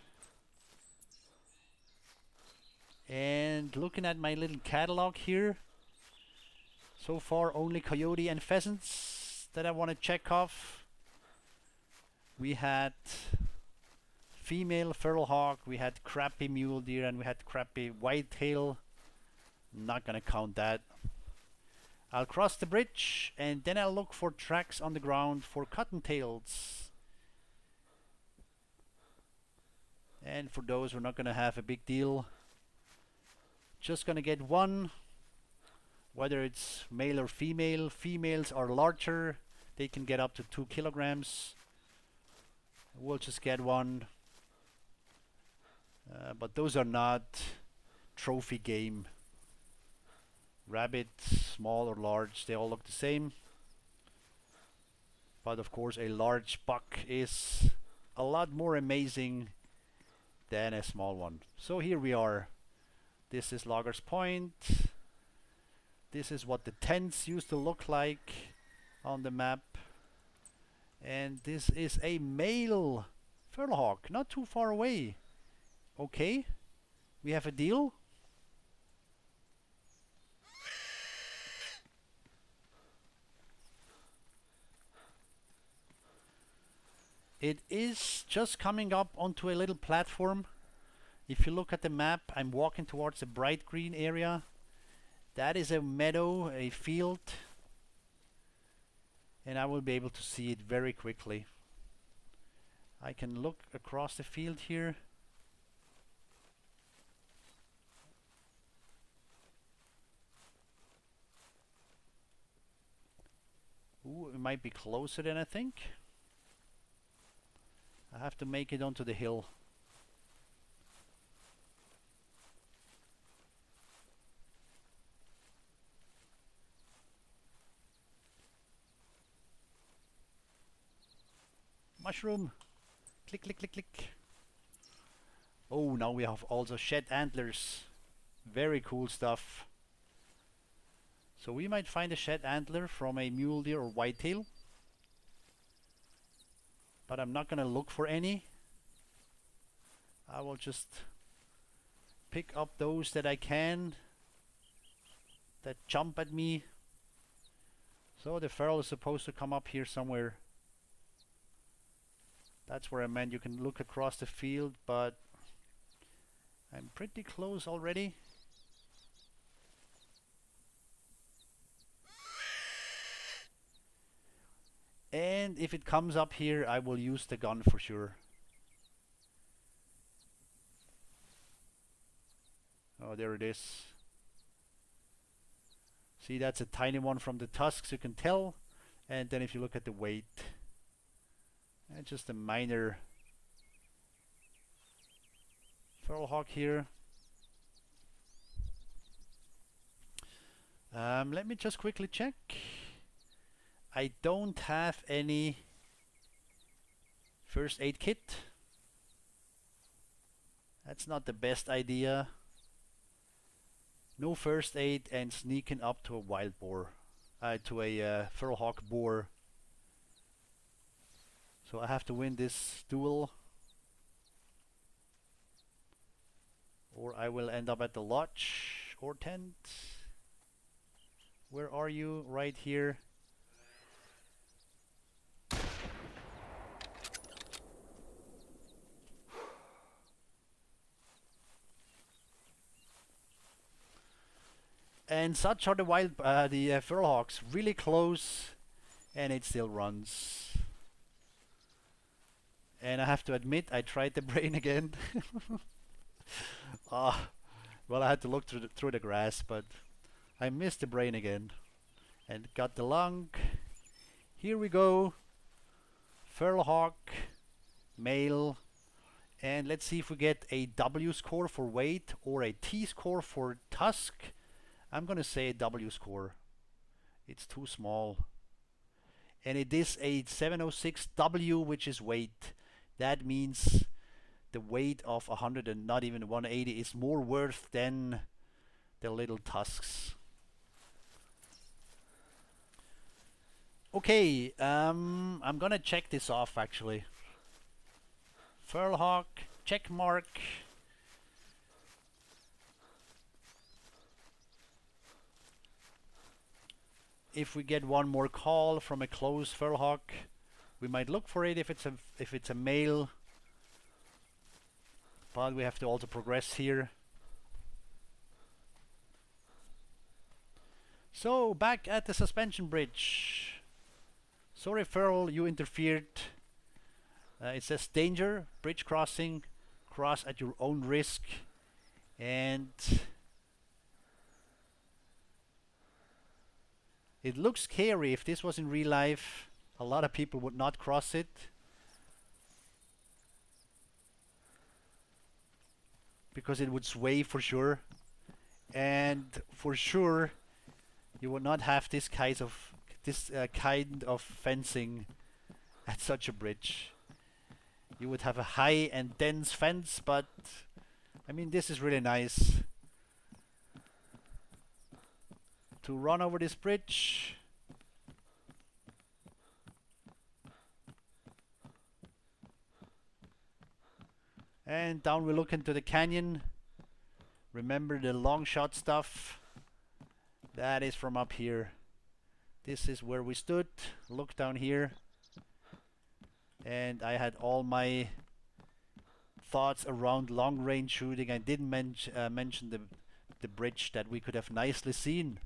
and looking at my little catalog here, so far only coyote and pheasants that I want to check off. We had female feral hog, we had crappy mule deer, and we had crappy whitetail. Not gonna count that. I'll cross the bridge, and then I'll look for tracks on the ground for cottontails. And for those, we're not gonna have a big deal. Just gonna get one, whether it's male or female. Females are larger, they can get up to 2 kilograms. We'll just get one. But those are not trophy game. Rabbit, small or large, they all look the same. But of course a large buck is a lot more amazing than a small one. So here we are. This is Loggers Point. This is what the tents used to look like on the map. And this is a male feral hog, not too far away. Okay, we have a deal. It is just coming up onto a little platform. If you look at the map, I'm walking towards a bright green area. That is a meadow, a field, and I will be able to see it very quickly. I can look across the field here. Ooh, it might be closer than I think. I have to make it onto the hill. Mushroom. Click, click, click, click. Oh, now we have also shed antlers. Very cool stuff. So we might find a shed antler from a mule deer or whitetail. But I'm not gonna look for any. I will just pick up those that I can, that jump at me. So the feral is supposed to come up here somewhere. That's where I meant you can look across the field, but I'm pretty close already. And if it comes up here, I will use the gun for sure. Oh, there it is. See, that's a tiny one from the tusks, you can tell. And then if you look at the weight, and just a minor feral hog here. Let me just quickly check. I don't have any first aid kit. That's not the best idea. No first aid and sneaking up to a wild boar, to a feral hog boar. So I have to win this duel, or I will end up at the lodge or tent. Where are you? Right here. And such are the feral hogs, really close, and it still runs. And I have to admit, I tried the brain again. Well, I had to look through the grass, but I missed the brain again, and got the lung. Here we go, feral hog, male, and let's see if we get a W score for weight or a T score for tusk. I'm gonna say a W score. It's too small. And it is a 706W, which is weight. That means the weight of 100 and not even 180 is more worth than the little tusks. Okay, I'm gonna check this off actually. Feral hog, check mark. If we get one more call from a close feral hog, we might look for it if it's a male. But we have to also progress here. So back at the suspension bridge. Sorry, feral, you interfered. It says danger, bridge crossing, cross at your own risk, and it looks scary. If this was in real life, a lot of people would not cross it. Because it would sway for sure. And for sure, you would not have this kind of fencing at such a bridge. You would have a high and dense fence, but I mean, this is really nice. To run over this bridge. And down we look into the canyon. Remember the long shot stuff? That is from up here. This is where we stood. Look down here. And I had all my thoughts around long range shooting. I didn't mention the bridge that we could have nicely seen.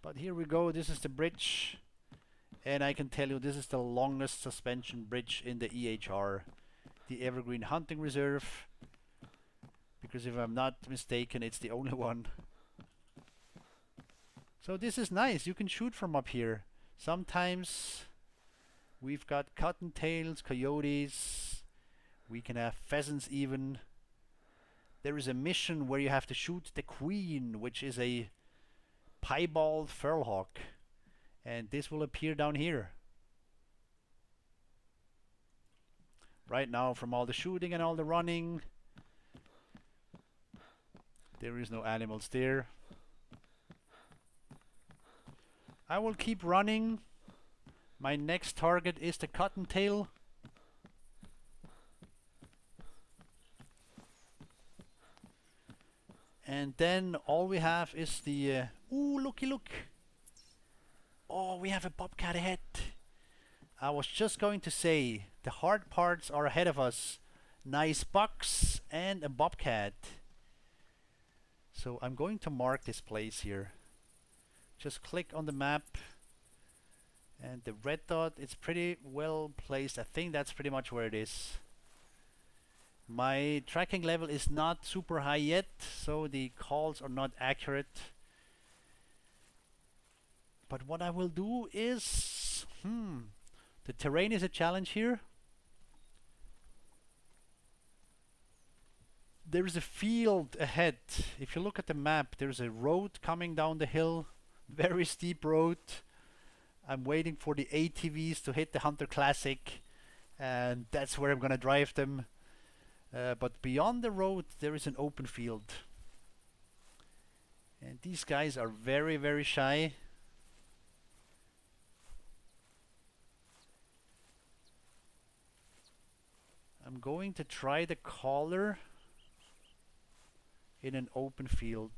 But here we go, this is the bridge, and I can tell you this is the longest suspension bridge in the EHR, the Evergreen Hunting Reserve, because if I'm not mistaken, it's the only one. So this is nice, you can shoot from up here. Sometimes we've got Cottontails, Coyotes, we can have Pheasants even. There is a mission where you have to shoot the Queen, which is a piebald feral hog, and this will appear down here. right now from all the shooting and all the running. There is no animals there. I will keep running. My next target is the Cottontail. And then all we have is the... ooh, looky look! Oh, we have a Bobcat ahead. I was just going to say, the hard parts are ahead of us. Nice bucks and a Bobcat. So I'm going to mark this place here. Just click on the map. And the red dot, it's pretty well placed. I think that's pretty much where it is. My tracking level is not super high yet, so the calls are not accurate. But what I will do is... the terrain is a challenge here. There's a field ahead. If you look at the map, there's a road coming down the hill. Very steep road. I'm waiting for the ATVs to hit the Hunter Classic, and that's where I'm gonna drive them. But beyond the road there is an open field. And these guys are very, very shy. I'm going to try the collar in an open field.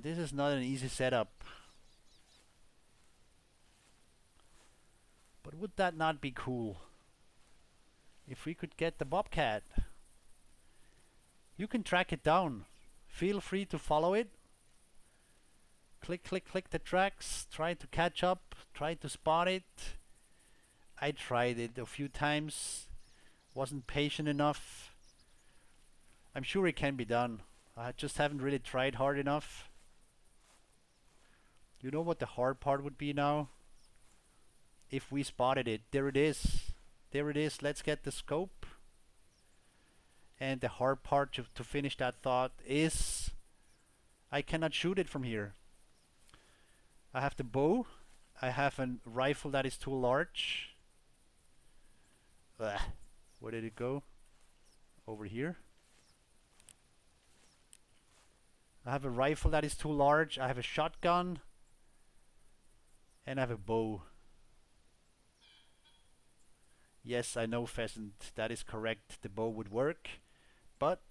This is not an easy setup. But would that not be cool? If we could get the Bobcat. You can track it down. Feel free to follow it. Click, click, click the tracks. Try to catch up. Try to spot it. I tried it a few times. Wasn't patient enough. I'm sure it can be done. I just haven't really tried hard enough. You know what the hard part would be now? If we spotted it. There it is. There it is. Let's get the scope. And the hard part to finish that thought is I cannot shoot it from here. I have the bow. I have a rifle that is too large. Ugh. Where did it go? Over here. I have a rifle that is too large. I have a shotgun. And I have a bow. Yes, I know, Pheasant. That is correct. The bow would work. But...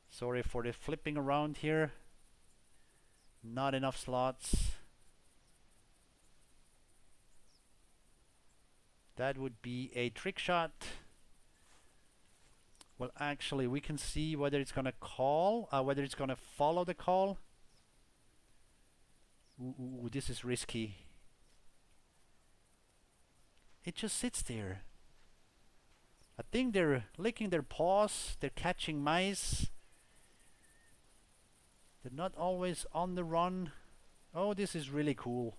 sorry for the flipping around here. Not enough slots. That would be a trick shot. Well, actually, we can see whether it's gonna call, whether it's gonna follow the call. Ooh, this is risky. It just sits there. I think they're licking their paws. They're catching mice. They're not always on the run. Oh, this is really cool.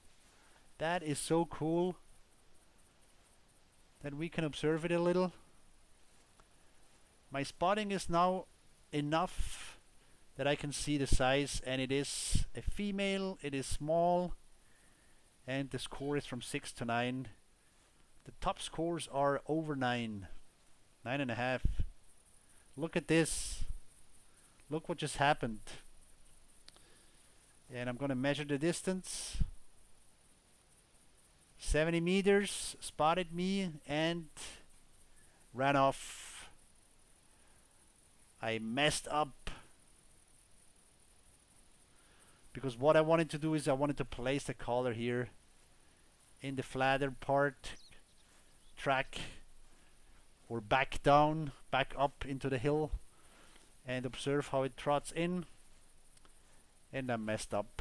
That is so cool that we can observe it a little. My spotting is now enough that I can see the size, and it is a female. It is small, and the score is from 6 to 9. The top scores are over 9. 9.5. Look at this. Look what just happened. And I'm gonna measure the distance. 70 meters. Spotted me and ran off. I messed up. Because what I wanted to do is I wanted to place the collar here in the flatter part. Track or back down, back up into the hill and observe how it trots in, and I messed up.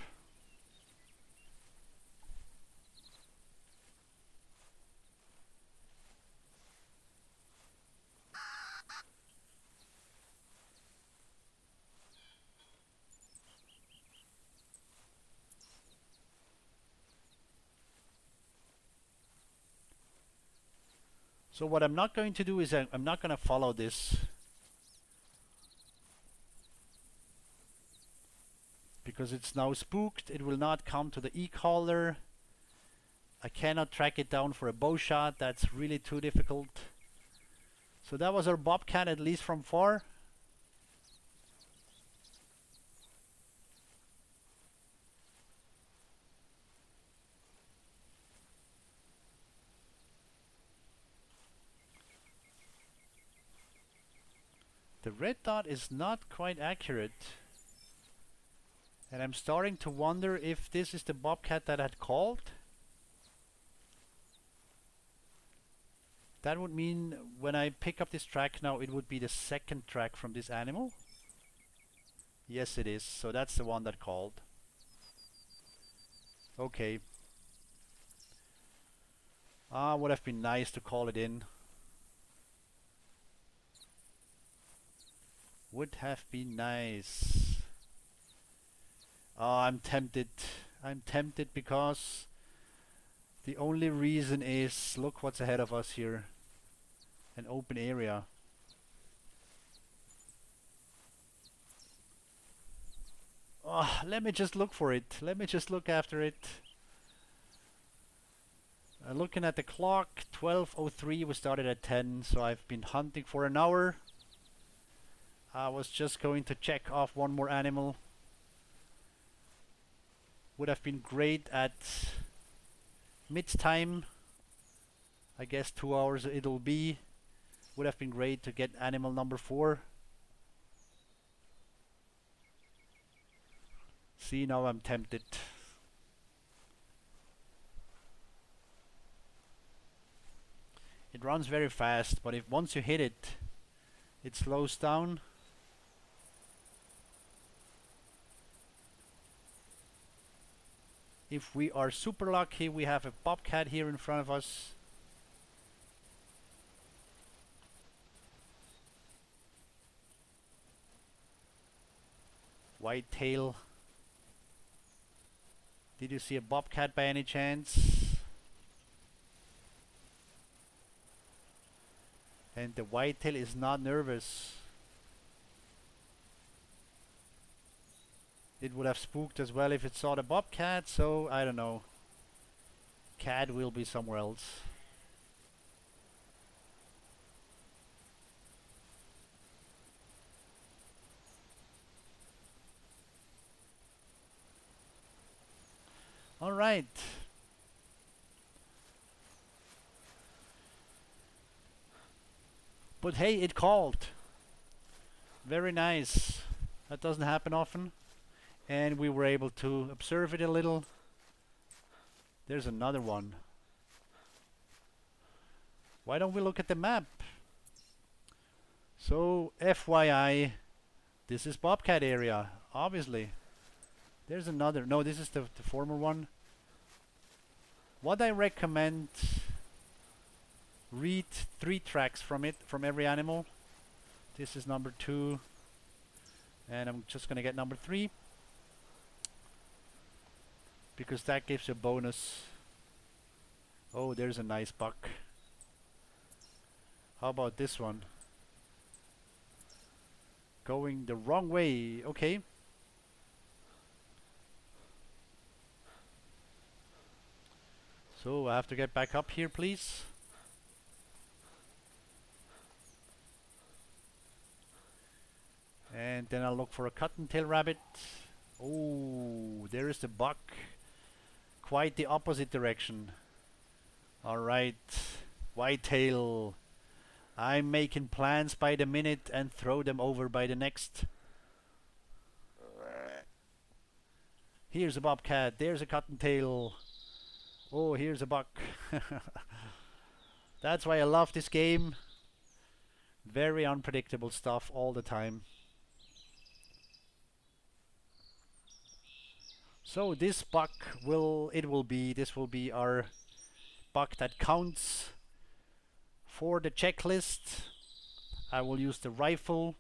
So what I'm not going to do is I'm not going to follow this, because it's now spooked. It will not come to the e-collar. I cannot track it down for a bow shot. That's really too difficult. So that was our bobcat, at least from far. The red dot is not quite accurate. And I'm starting to wonder if this is the bobcat that had called. That would mean when I pick up this track now, it would be the second track from this animal. Yes, it is. So that's the one that called. Okay. Would have been nice to call it in. Would have been nice. I'm tempted. I'm tempted because the only reason is, look what's ahead of us here. An open area. Oh, let me just look for it. Let me just look after it. Looking at the clock, 12:03. We started at 10, so I've been hunting for an hour. I was just going to check off one more animal. Would have been great at mid-time. I guess 2 hours it'll be. Would have been great to get animal number 4. See, now I'm tempted. It runs very fast, but if once you hit it, it slows down. If we are super lucky, we have a bobcat here in front of us. Whitetail. Did you see a bobcat by any chance? And the whitetail is not nervous. It would have spooked as well if it saw the bobcat, so I don't know. Cat will be somewhere else. All right. But hey, it called. Very nice. That doesn't happen often. And we were able to observe it a little. There's another one. Why don't we look at the map? So, FYI, this is Bobcat area, obviously. There's another. No, this is the former one. What I recommend, read 3 tracks from it, from every animal. This is number 2. And I'm just gonna get number 3. Because that gives you a bonus. Oh, there's a nice buck. How about this one? Going the wrong way. Okay. So I have to get back up here, please. And then I'll look for a cottontail rabbit. Oh, there is the buck. Quite the opposite direction. Alright. Whitetail. I'm making plans by the minute and throw them over by the next. Here's a bobcat. There's a cottontail. Oh, here's a buck. That's why I love this game. Very unpredictable stuff all the time. So this buck this will be our buck that counts. For the checklist, I will use the rifle.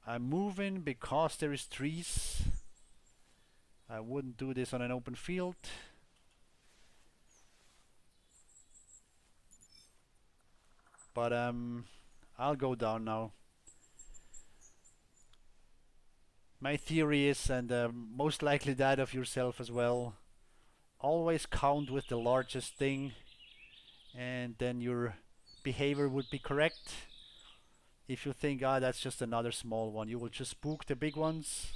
I'm moving because there is trees. I wouldn't do this on an open field. but I'll go down now. My theory is, and most likely that of yourself as well, always count with the largest thing, and then your behavior would be correct. If you think, ah, that's just another small one, you will just spook the big ones.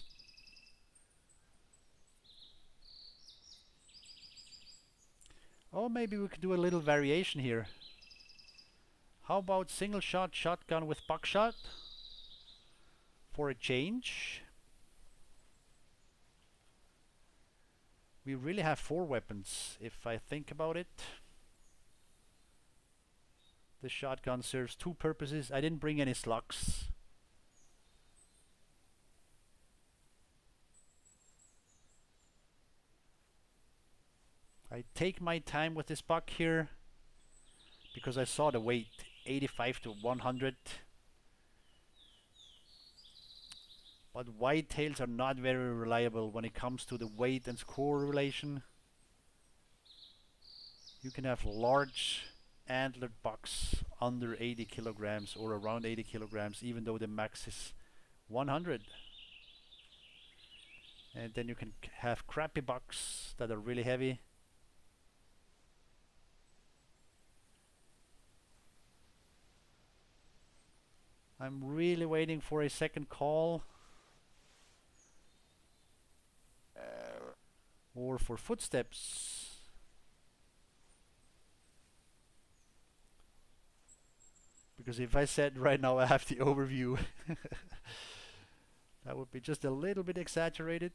Oh, maybe we could do a little variation here. How about single shot shotgun with buckshot for a change? We really have 4 weapons, if I think about it. The shotgun serves 2 purposes. I didn't bring any slugs. I take my time with this buck here because I saw the weight, 85 to 100. But whitetails are not very reliable when it comes to the weight and score relation. You can have large antlered bucks under 80 kilograms or around 80 kilograms, even though the max is 100. And then you can have crappy bucks that are really heavy. I'm really waiting for a second call. Or for footsteps. Because if I said right now I have the overview, that would be just a little bit exaggerated.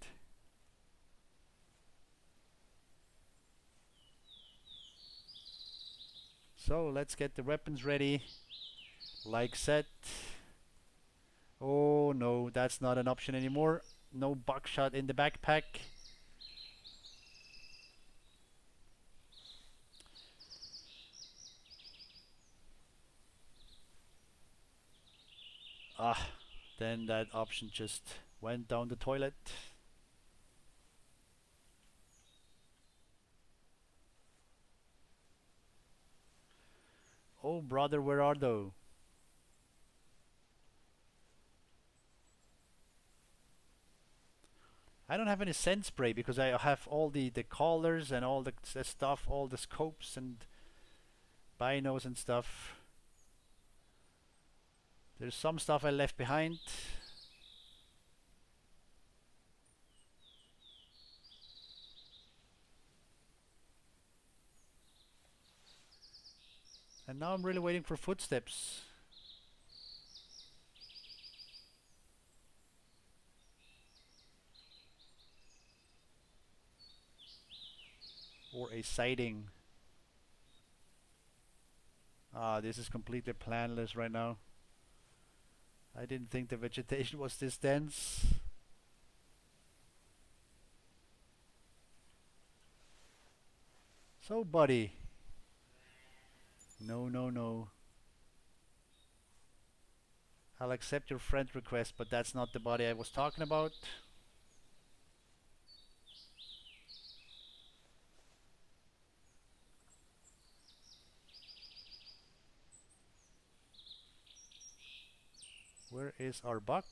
So let's get the weapons ready. Like set. Oh no, that's not an option anymore. No buckshot in the backpack. Ah, then that option just went down the toilet. Oh brother, where are thou? I don't have any scent spray because I have all the collars and all the stuff, all the scopes and binos and stuff. There's some stuff I left behind. And now I'm really waiting for footsteps. Or a sighting. Ah, this is completely planless right now. I didn't think the vegetation was this dense. So buddy. No, no, no. I'll accept your friend request, but that's not the body I was talking about. Where is our buck?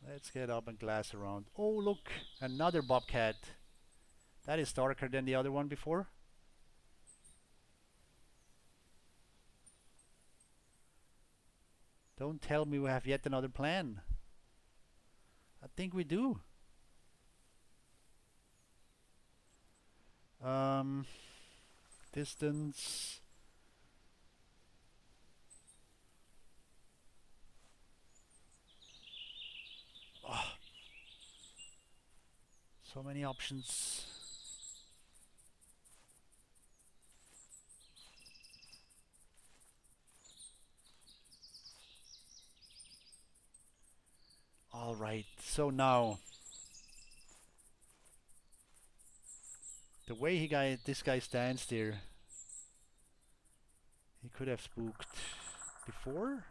Let's get up and glass around. Oh look, another bobcat. That is darker than the other one before. Don't tell me we have yet another plan. I think we do. Distance. Oh, so many options. All right, so now the way this guy stands there, he could have spooked before.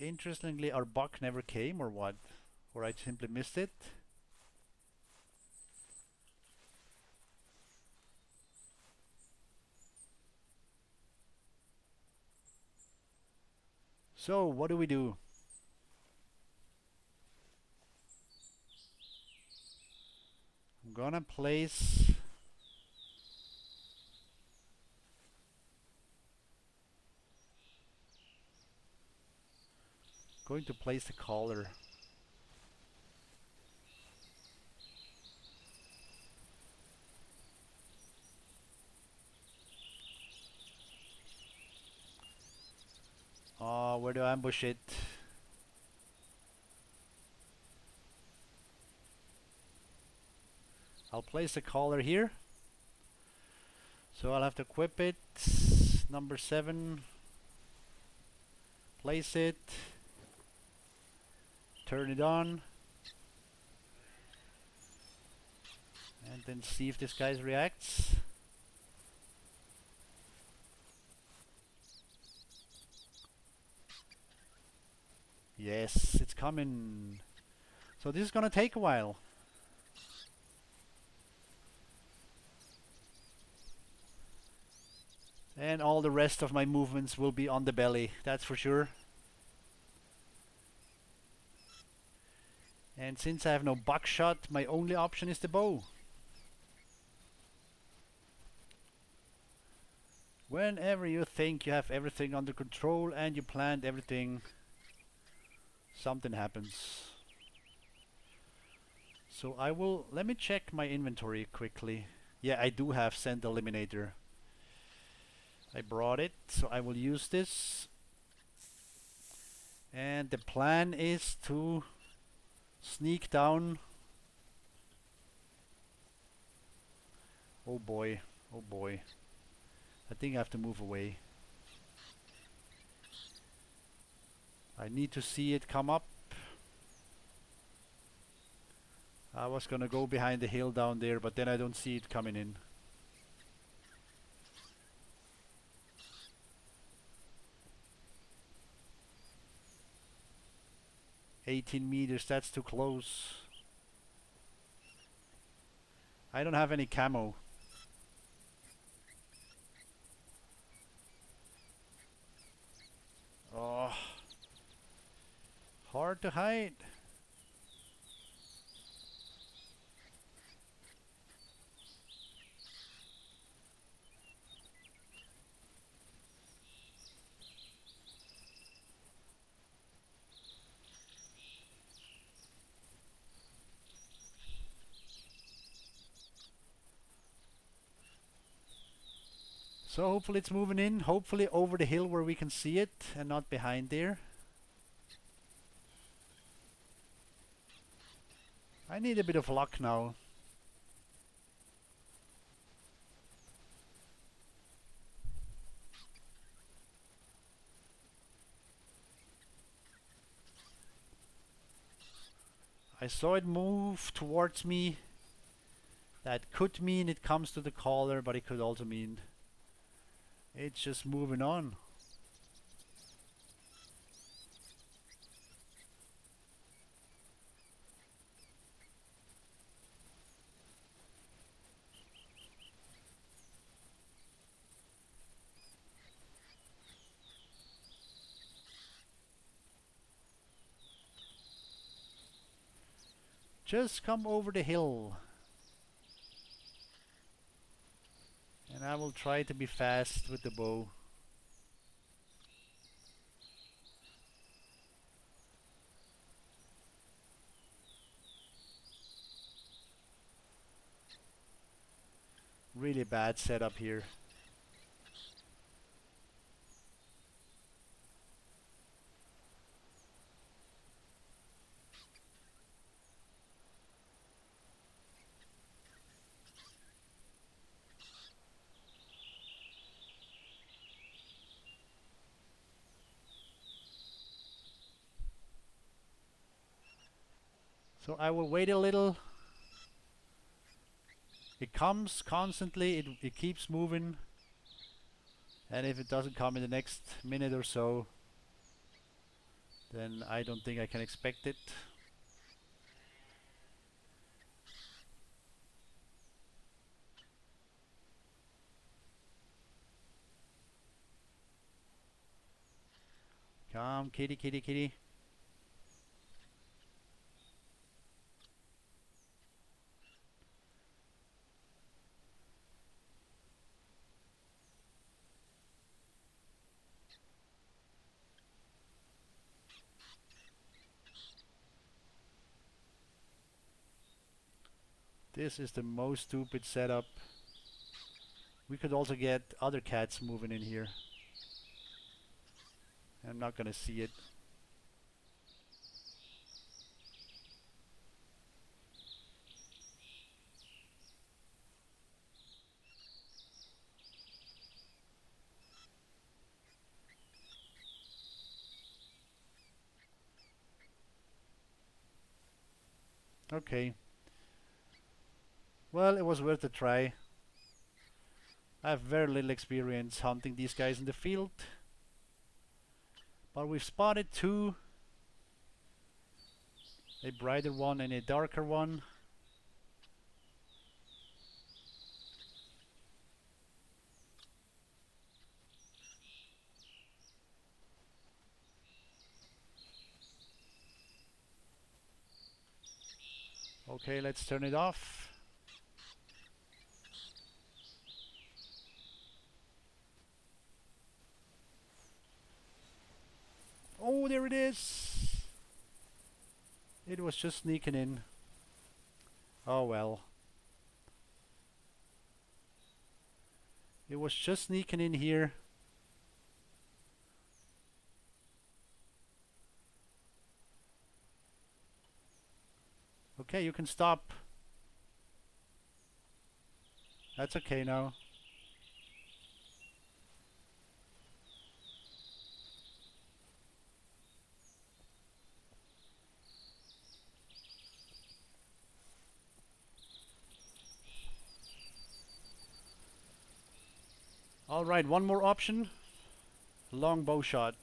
Interestingly, our buck never came, or what? Or I simply missed it. So what do we do? I'm gonna place the collar. Where do I ambush it? I'll place the collar here. So I'll have to equip it. Number 7. Place it. Turn it on. And then see if this guy reacts. Yes, it's coming. So this is gonna take a while. And all the rest of my movements will be on the belly, that's for sure. And since I have no buckshot, my only option is the bow. Whenever you think you have everything under control and you planned everything, something happens. So let me check my inventory quickly. Yeah, I do have scent eliminator. I brought it, so I will use this. And the plan is to sneak down. Oh boy, oh boy. I think I have to move away. I need to see it come up. I was gonna go behind the hill down there, but then I don't see it coming in. $18 meters, that's too close. I don't have any camo. Oh, hard to hide. So hopefully it's moving in, hopefully over the hill where we can see it and not behind there. I need a bit of luck now. I saw it move towards me. That could mean it comes to the collar, but it could also mean it's just moving on. Just come over the hill. And I will try to be fast with the bow. Really bad setup here. So I will wait a little. It comes constantly, it keeps moving. And if it doesn't come in the next minute or so, then I don't think I can expect it. Come, kitty, kitty, kitty. This is the most stupid setup. We could also get other cats moving in here. I'm not gonna see it. Okay. Well, it was worth a try. I have very little experience hunting these guys in the field. But we've spotted two. A brighter one and a darker one. Okay, let's turn it off. Oh, there it is! It was just sneaking in. Oh well. It was just sneaking in here. Okay, you can stop. That's okay now. Alright, one more option. Long bow shot.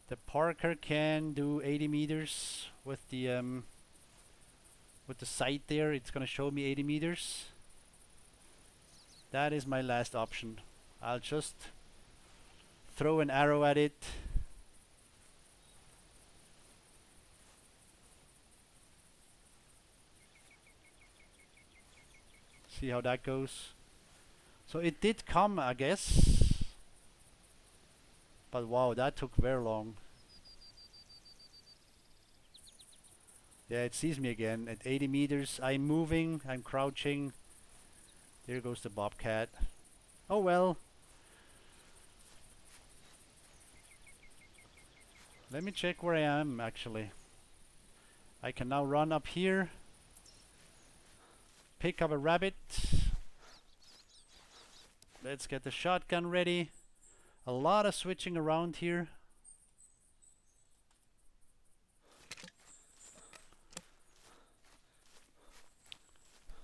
The Parker can do 80 meters with the sight there. It's gonna show me 80 meters. That is my last option. I'll just throw an arrow at it. See how that goes. So it did come, I guess. But wow, that took very long. Yeah, it sees me again at 80 meters. I'm moving, I'm crouching. There goes the Bobcat. Oh well. Let me check where I am actually. I can now run up here. Pick up a rabbit. Let's get the shotgun ready. A lot of switching around here.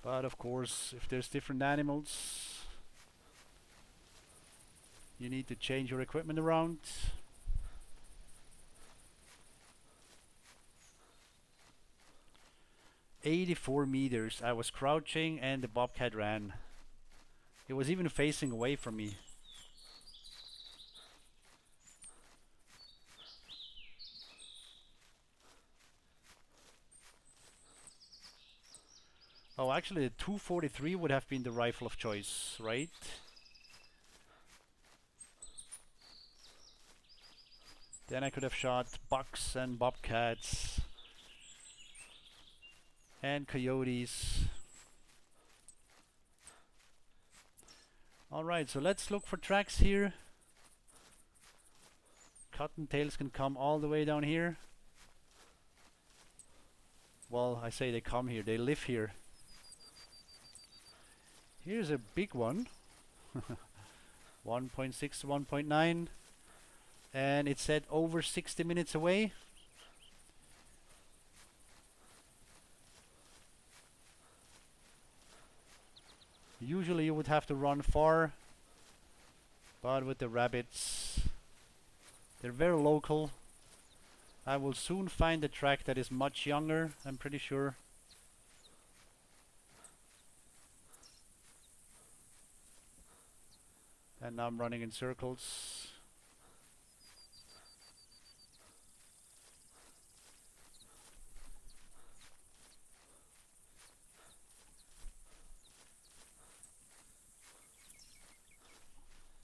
But of course, if there's different animals, you need to change your equipment around. "84 meters. I was crouching and the Bobcat ran. It was even facing away from me. Oh, actually the 243 would have been the rifle of choice, right? Then I could have shot bucks and bobcats and coyotes. Alright, so let's look for tracks here. Cottontails can come all the way down here. Well, I say they come here, they live here. Here's a big one. 1.6 to 1.9. And it said over 60 minutes away. Usually you would have to run far, but with the rabbits, they're very local. I will soon find a track that is much younger, I'm pretty sure. And now I'm running in circles.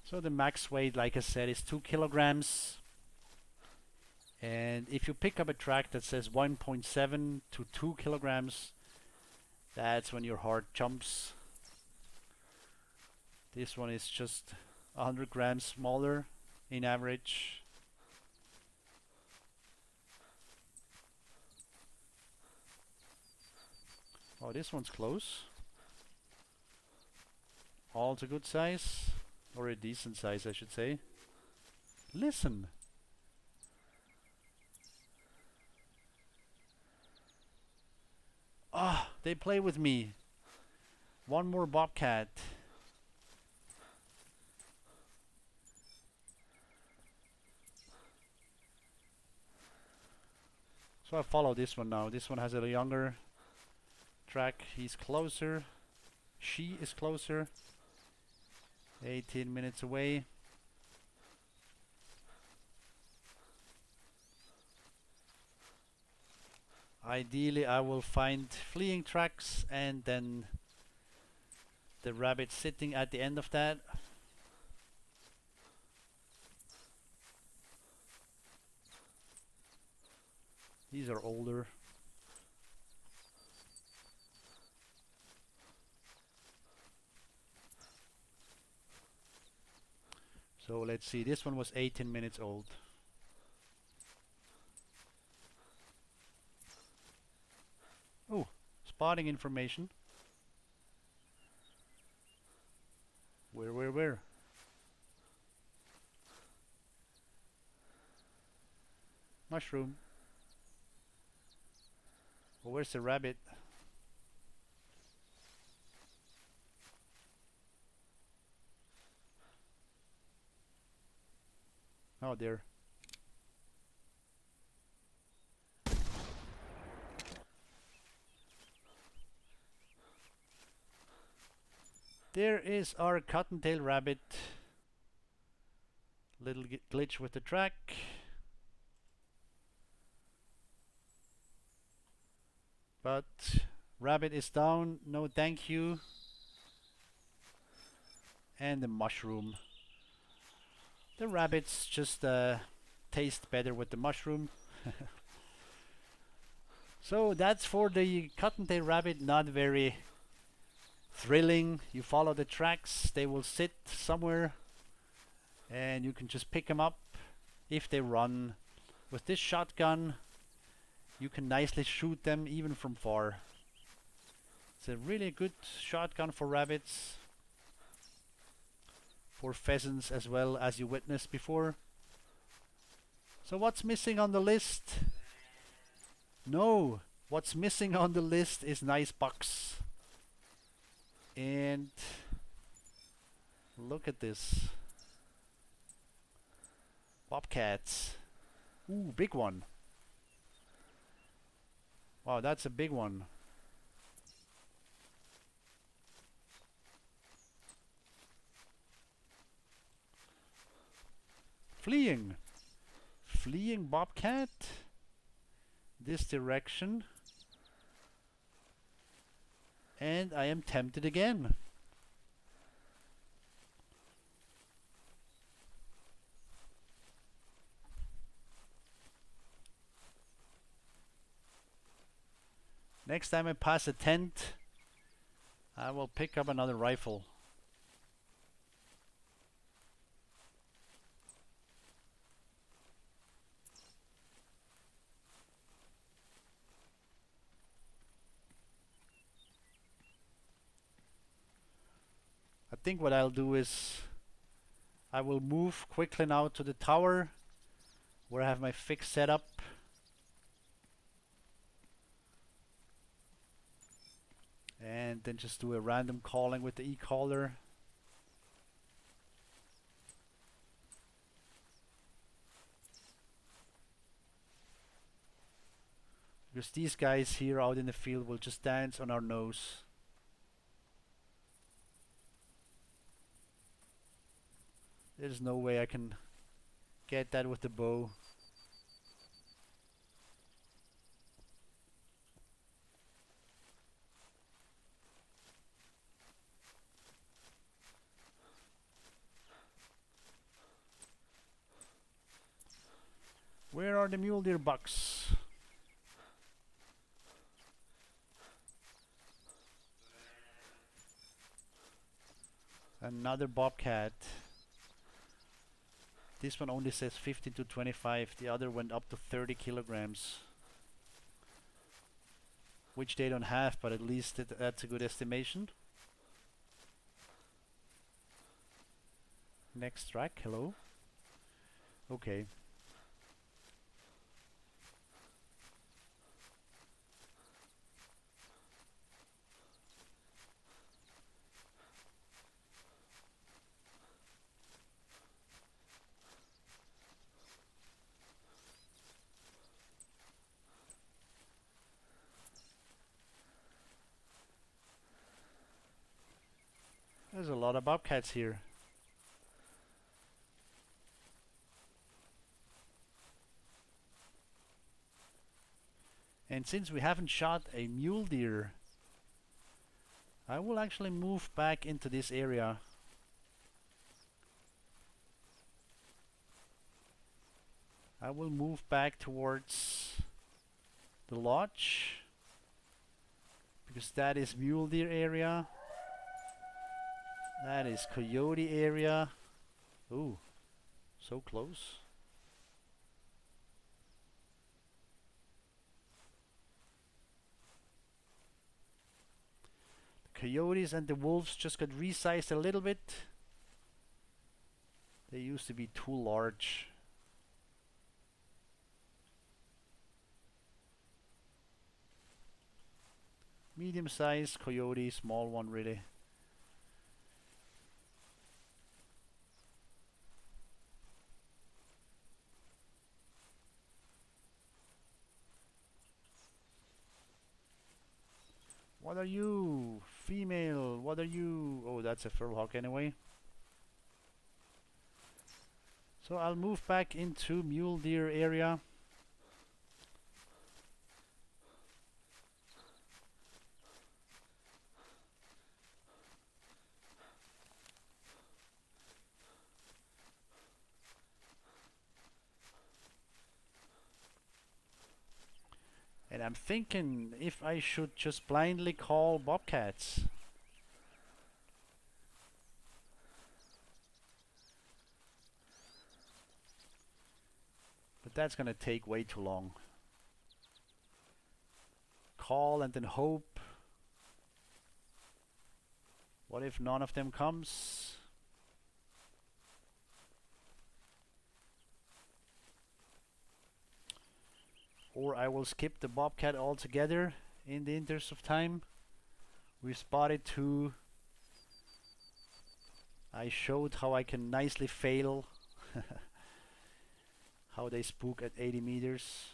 So the max weight, like I said, is 2 kilograms. And if you pick up a track that says 1.7 to 2 kilograms, that's when your heart jumps. This one is just 100 grams smaller in average. Oh, this one's close. All to good size, or a decent size, I should say. Listen. Ah, they play with me. One more bobcat. So I follow this one now. This one has a younger track. He's closer. She is closer. 18 minutes away. Ideally, I will find fleeing tracks and then the rabbit sitting at the end of that. These are older. So let's see, this one was 18 minutes old. Oh, spotting information. Where? Mushroom. Well, where's the rabbit? Oh, there. There is our cottontail rabbit. Little glitch with the track. But rabbit is down, no thank you. And the mushroom. The rabbits just taste better with the mushroom. So that's for the cottontail rabbit, not very thrilling. You follow the tracks, they will sit somewhere and you can just pick them up if they run. With this shotgun you can nicely shoot them even from far. It's a really good shotgun for rabbits, for pheasants as well, as you witnessed before. So what's missing on the list? No, what's missing on the list is nice bucks. And look at this. Bobcats. Ooh, big one. Wow, that's a big one. Fleeing. Fleeing bobcat. This direction. And I am tempted again. Next time I pass a tent, I will pick up another rifle. I think what I'll do is I will move quickly now to the tower where I have my fix set up. And then just do a random calling with the e-caller. Because these guys here out in the field will just dance on our nose. There's no way I can get that with the bow. Where are the mule deer bucks? Another bobcat. This one only says 15 to 25. The other went up to 30 kilograms. Which they don't have, but at least that's a good estimation. Next track, hello. Okay. There's a lot of bobcats here. And since we haven't shot a mule deer, I will actually move back into this area. I will move back towards the lodge, because that is mule deer area. That is coyote area. Ooh, so close. The coyotes and the wolves just got resized a little bit. They used to be too large. Medium-sized coyote, small one really. What are you? Female, what are you? Oh, that's a fur hawk anyway. So I'll move back into mule deer area. And I'm thinking if I should just blindly call bobcats. But that's gonna take way too long. Call and then hope. What if none of them comes? Or I will skip the bobcat altogether in the interest of time. We spotted two. I showed how I can nicely fail. How they spook at 80 meters.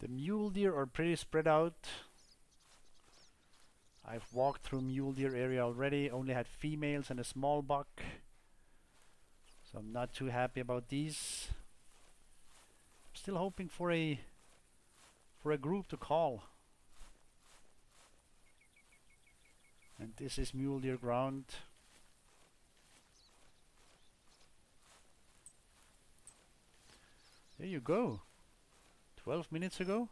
The mule deer are pretty spread out. I've walked through mule deer area already, only had females and a small buck. So I'm not too happy about these. I'm still hoping for a group to call. And this is mule deer ground. There you go. 12 minutes ago.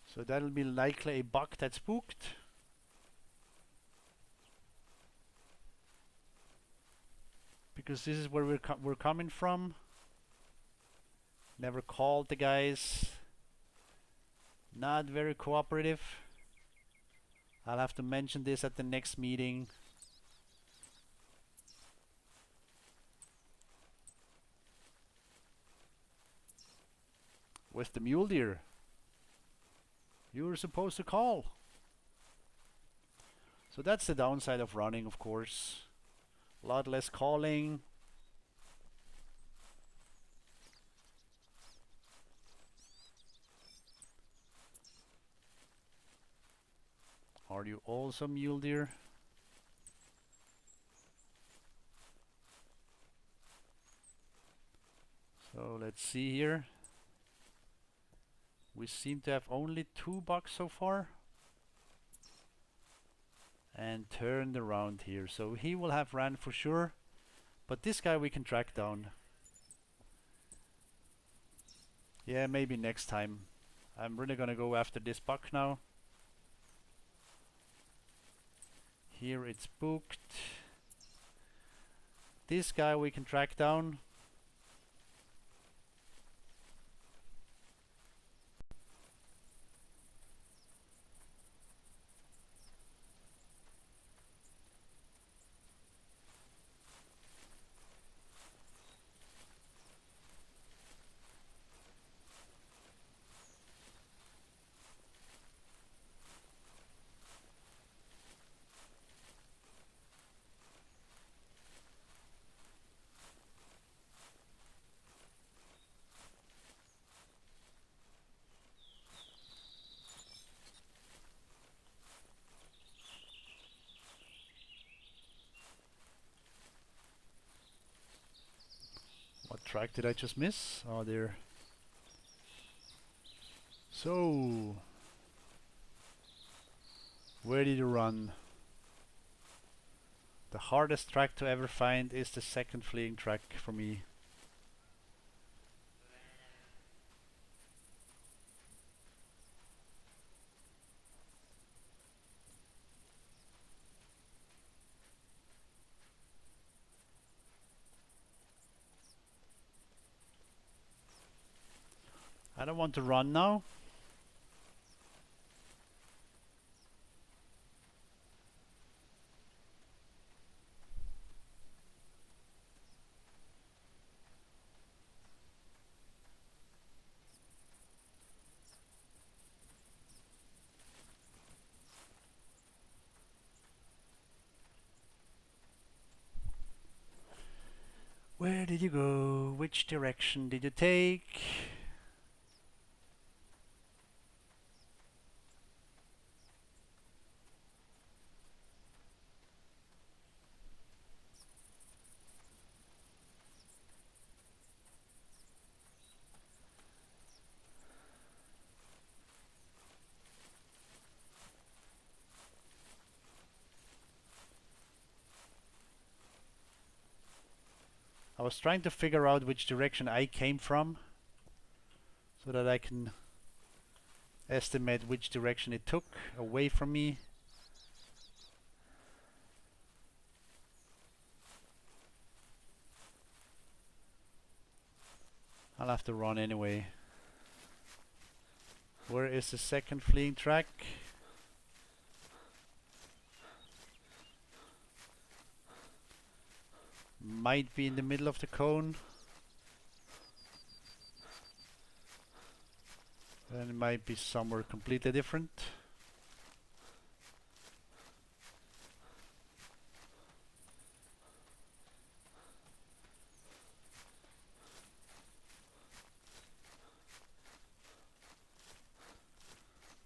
So that'll be likely a buck that spooked. because this is where we're coming from. Never called the guys. Not very cooperative. I'll have to mention this at the next meeting. With the mule deer, you were supposed to call. So that's the downside of running, of course. A lot less calling. Are you also mule deer? So let's see here. We seem to have only 2 bucks so far. And turned around here. So he will have ran for sure. But this guy we can track down. Yeah, maybe next time. I'm really gonna go after this buck now. Here it's booked. This guy we can track down. What track did I just miss? Oh, there. So, where did you run? The hardest track to ever find is the second fleeing track for me. I don't want to run now. Where did you go? Which direction did you take? I was trying to figure out which direction I came from so that I can estimate which direction it took away from me. I'll have to run anyway. Where is the second fleeing track? Might be in the middle of the cone. And it might be somewhere completely different.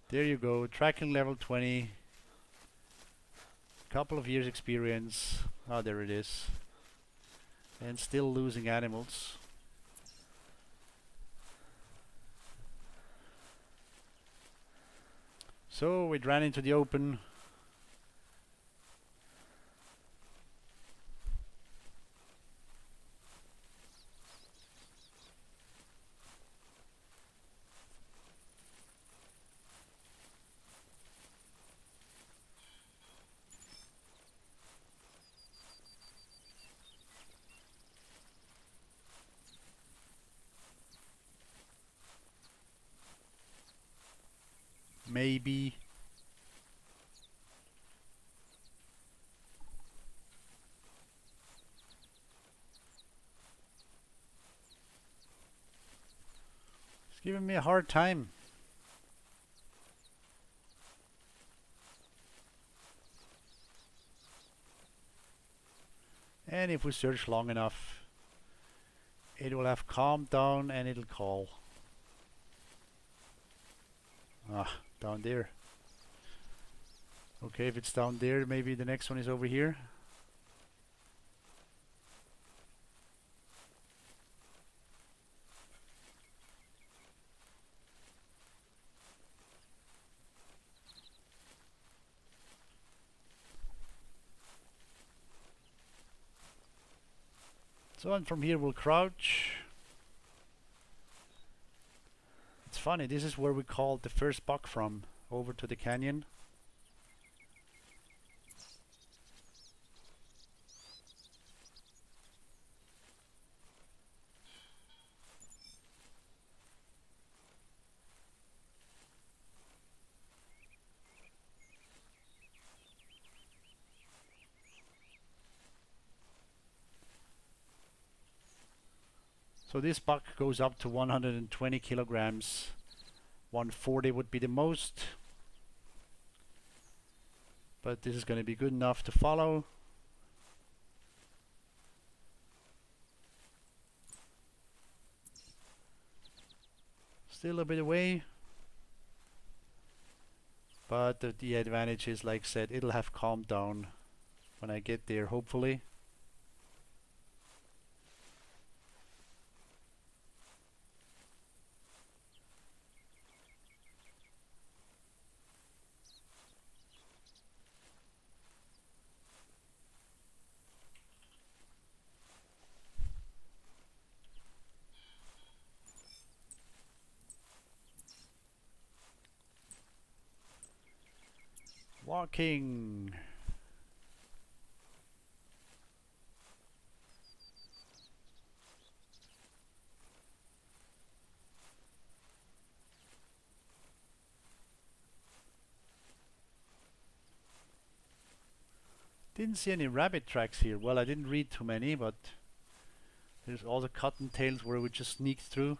There you go, tracking level 20. Couple of years experience. Ah, there it is. And still losing animals. So we ran into the open. maybe. It's giving me a hard time. And if we search long enough, it will have calmed down and it'll call. Ah, down there. Okay, if it's down there, maybe the next one is over here. So, and from here we'll crouch. It's funny, this is where we called the first buck from, over to the canyon. So this buck goes up to 120 kilograms. 140 would be the most. But this is going to be good enough to follow. Still a bit away. But the advantage is, like I said, it'll have calmed down when I get there, hopefully. Walking. Didn't see any rabbit tracks here. Well, I didn't read too many, but there's all the cottontails where we just sneaked through.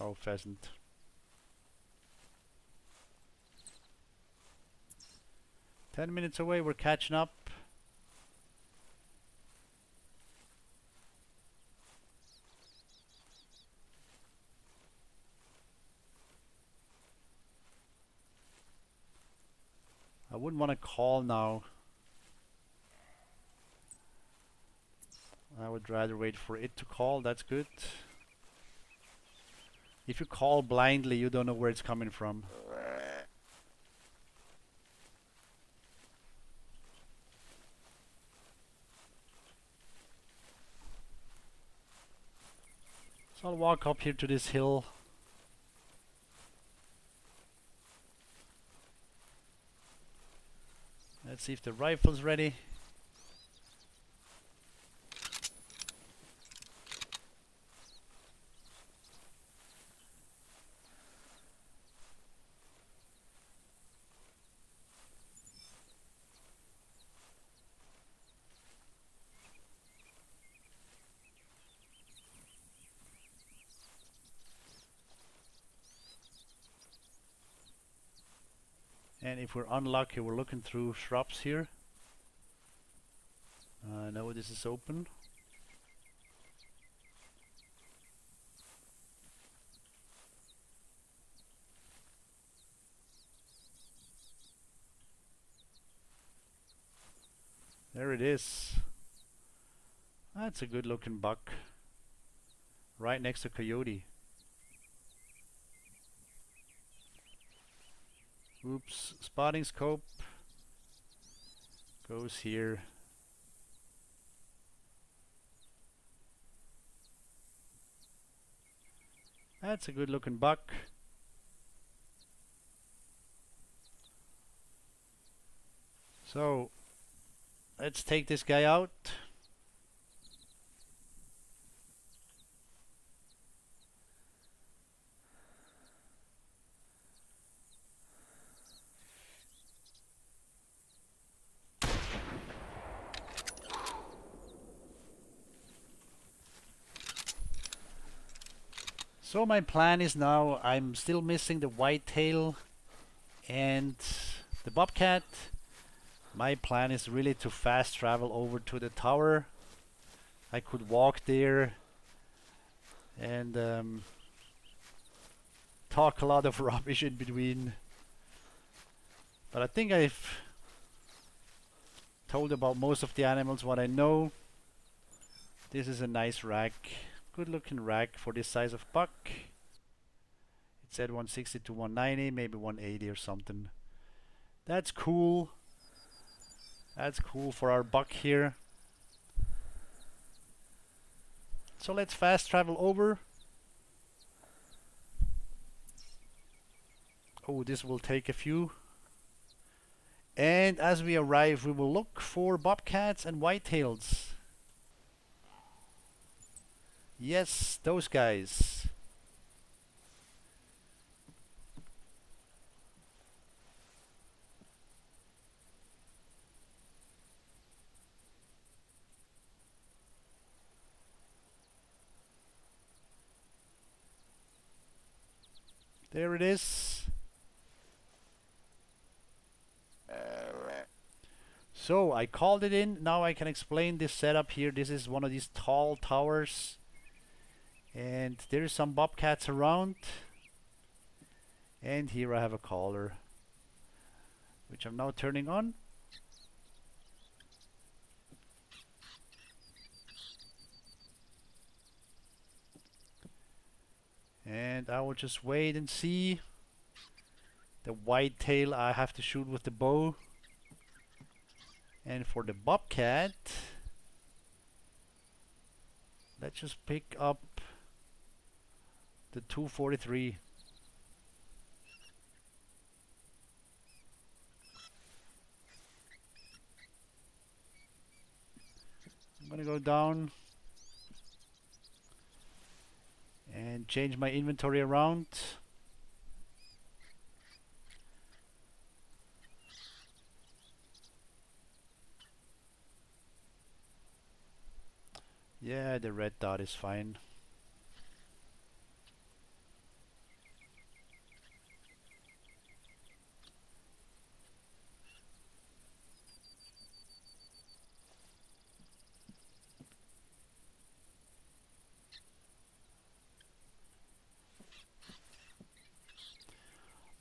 Oh, pheasant. Ten minutes away, we're catching up. I wouldn't want to call now. I would rather wait for it to call. That's good. If you call blindly, you don't know where it's coming from. So I'll walk up here to this hill. Let's see if the rifle's ready. And if we're unlucky, we're looking through shrubs here. No, this is open. There it is. That's a good looking buck. Right next to coyote. Oops, spotting scope goes here. That's a good looking buck. So let's take this guy out. So my plan is now, I'm still missing the whitetail and the bobcat. My plan is really to fast travel over to the tower. I could walk there and talk a lot of rubbish in between. But I think I've told about most of the animals what I know. This is a nice rack. Good looking rack for this size of buck. It said 160 to 190, maybe 180 or something. That's cool. That's cool for our buck here. So let's fast travel over. Oh, this will take a few. And as we arrive, we will look for bobcats and whitetails. Yes, those guys. There it is. So I called it in. Now I can explain this setup here. This is one of these tall towers. And there's some bobcats around. And here I have a caller, which I'm now turning on. And I will just wait and see. The whitetail I have to shoot with the bow. And for the bobcat, let's just pick up the 243. I'm gonna go down and change my inventory around. Yeah, the red dot is fine.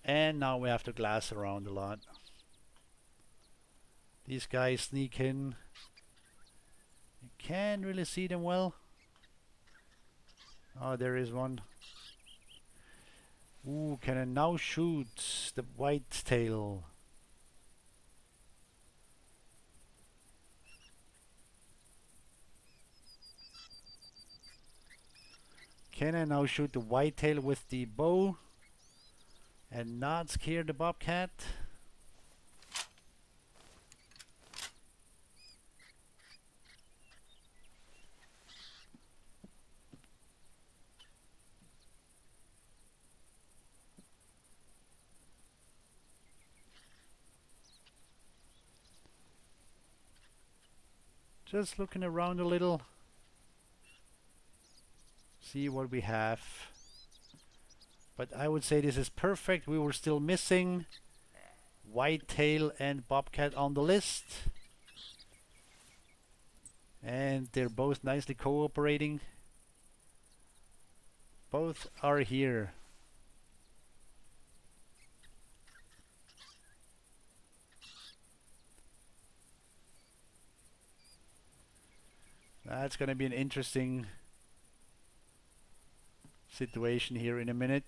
And now we have to glass around a lot. These guys sneak in. You can't really see them well. Oh, there is one. Ooh, can I now shoot the whitetail? Can I now shoot the whitetail with the bow and not scare the bobcat? Just looking around a little. See what we have. But I would say this is perfect. We were still missing whitetail and bobcat on the list. And they're both nicely cooperating. Both are here. That's gonna be an interesting situation here in a minute.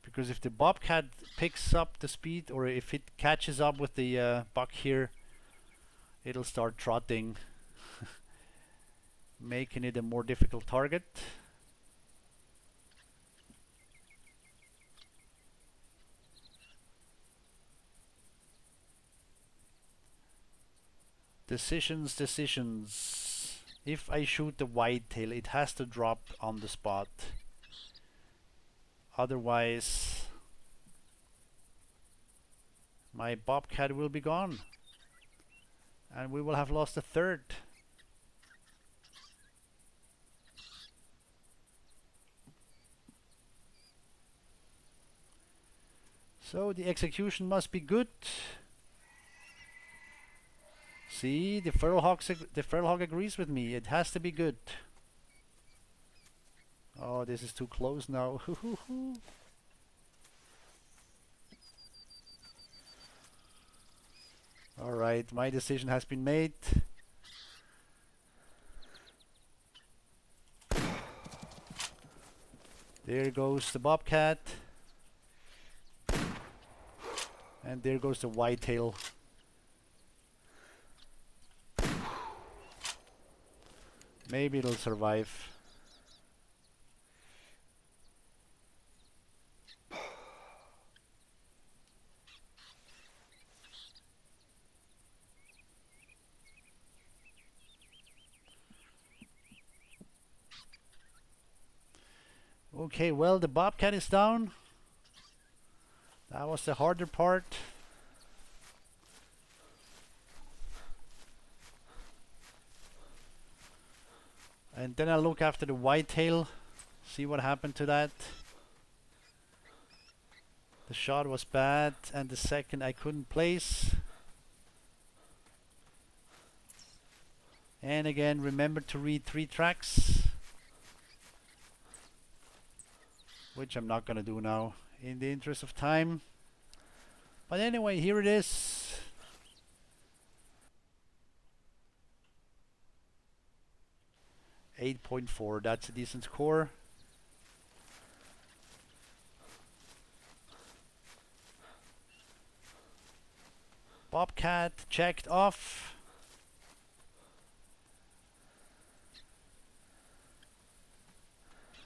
Because if the bobcat picks up the speed, or if it catches up with the buck here, it'll start trotting, making it a more difficult target. Decisions. If I shoot the whitetail, it has to drop on the spot. Otherwise, my bobcat will be gone. And we will have lost a third. So the execution must be good. See, the feral hog agrees with me. It has to be good. Oh, this is too close now. All right, my decision has been made. There goes the bobcat. And there goes the whitetail. Maybe it'll survive. Okay, well, the bobcat is down. That was the harder part. And then I'll look after the whitetail, see what happened to that. The shot was bad, and the second I couldn't place. And again, remember to read 3 tracks, which I'm not gonna do now in the interest of time. But anyway, here it is. .4, that's a decent score. Bobcat checked off.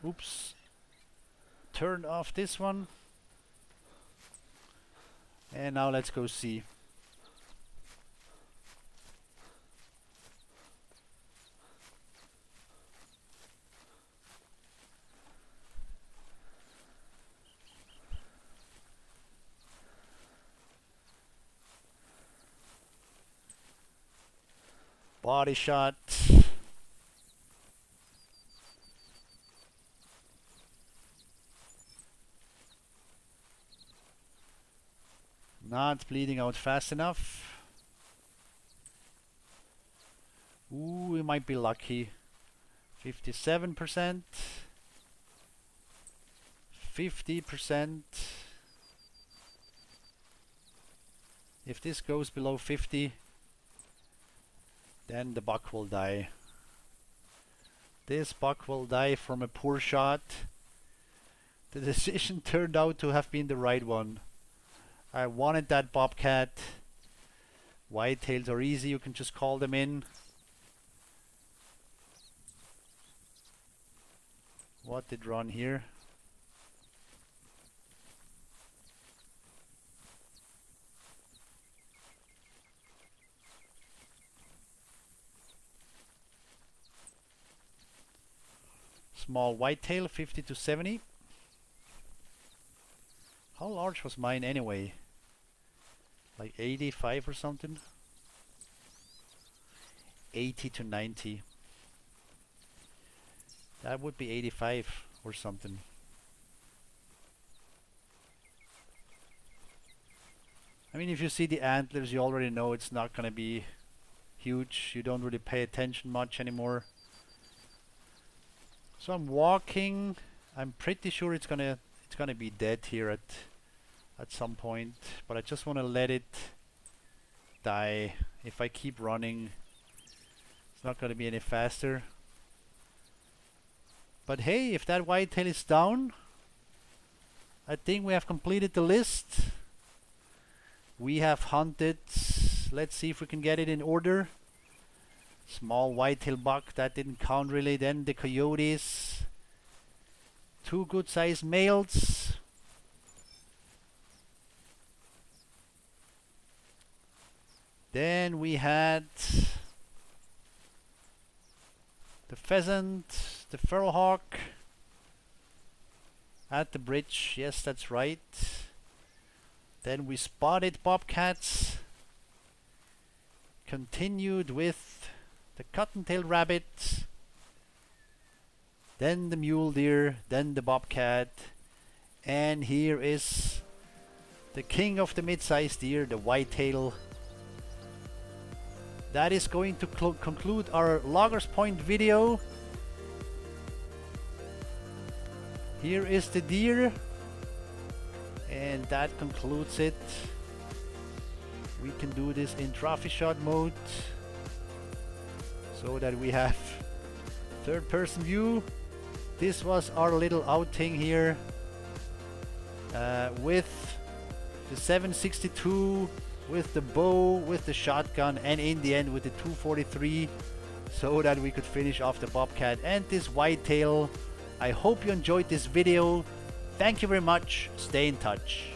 Oops. Turned off this one. And now let's go see. Body shot. Not bleeding out fast enough. Ooh, we might be lucky. 57%. 50%. If this goes below 50, then the buck will die. This buck will die from a poor shot. The decision turned out to have been the right one. I wanted that bobcat. Whitetails are easy, you can just call them in. What did run here? Small whitetail, 50 to 70. How large was mine anyway? Like 85 or something? 80 to 90. That would be 85 or something. I mean, if you see the antlers, you already know it's not gonna be huge. You don't really pay attention much anymore. So I'm walking. I'm pretty sure it's gonna be dead here at some point, but I just want to let it die. If I keep running, it's not gonna be any faster. But hey, if that whitetail is down, I think we have completed the list. We have hunted Let's see if we can get it in order. Small whitetail buck, that didn't count really. Then the coyotes. 2 good sized males. Then we had the pheasant, the feral hawk at the bridge. Yes, that's right. Then we spotted bobcats. Continued with the cottontail rabbit. Then the mule deer. Then the bobcat. And here is the king of the mid-sized deer, the whitetail. That is going to conclude our Loggers Point video. Here is the deer, and that concludes it. We can do this in trophy shot mode so that we have third person view. This was our little outing here with the 762, with the bow, with the shotgun, and in the end with the 243, so that we could finish off the bobcat and this whitetail. I hope you enjoyed this video. Thank you very much. Stay in touch.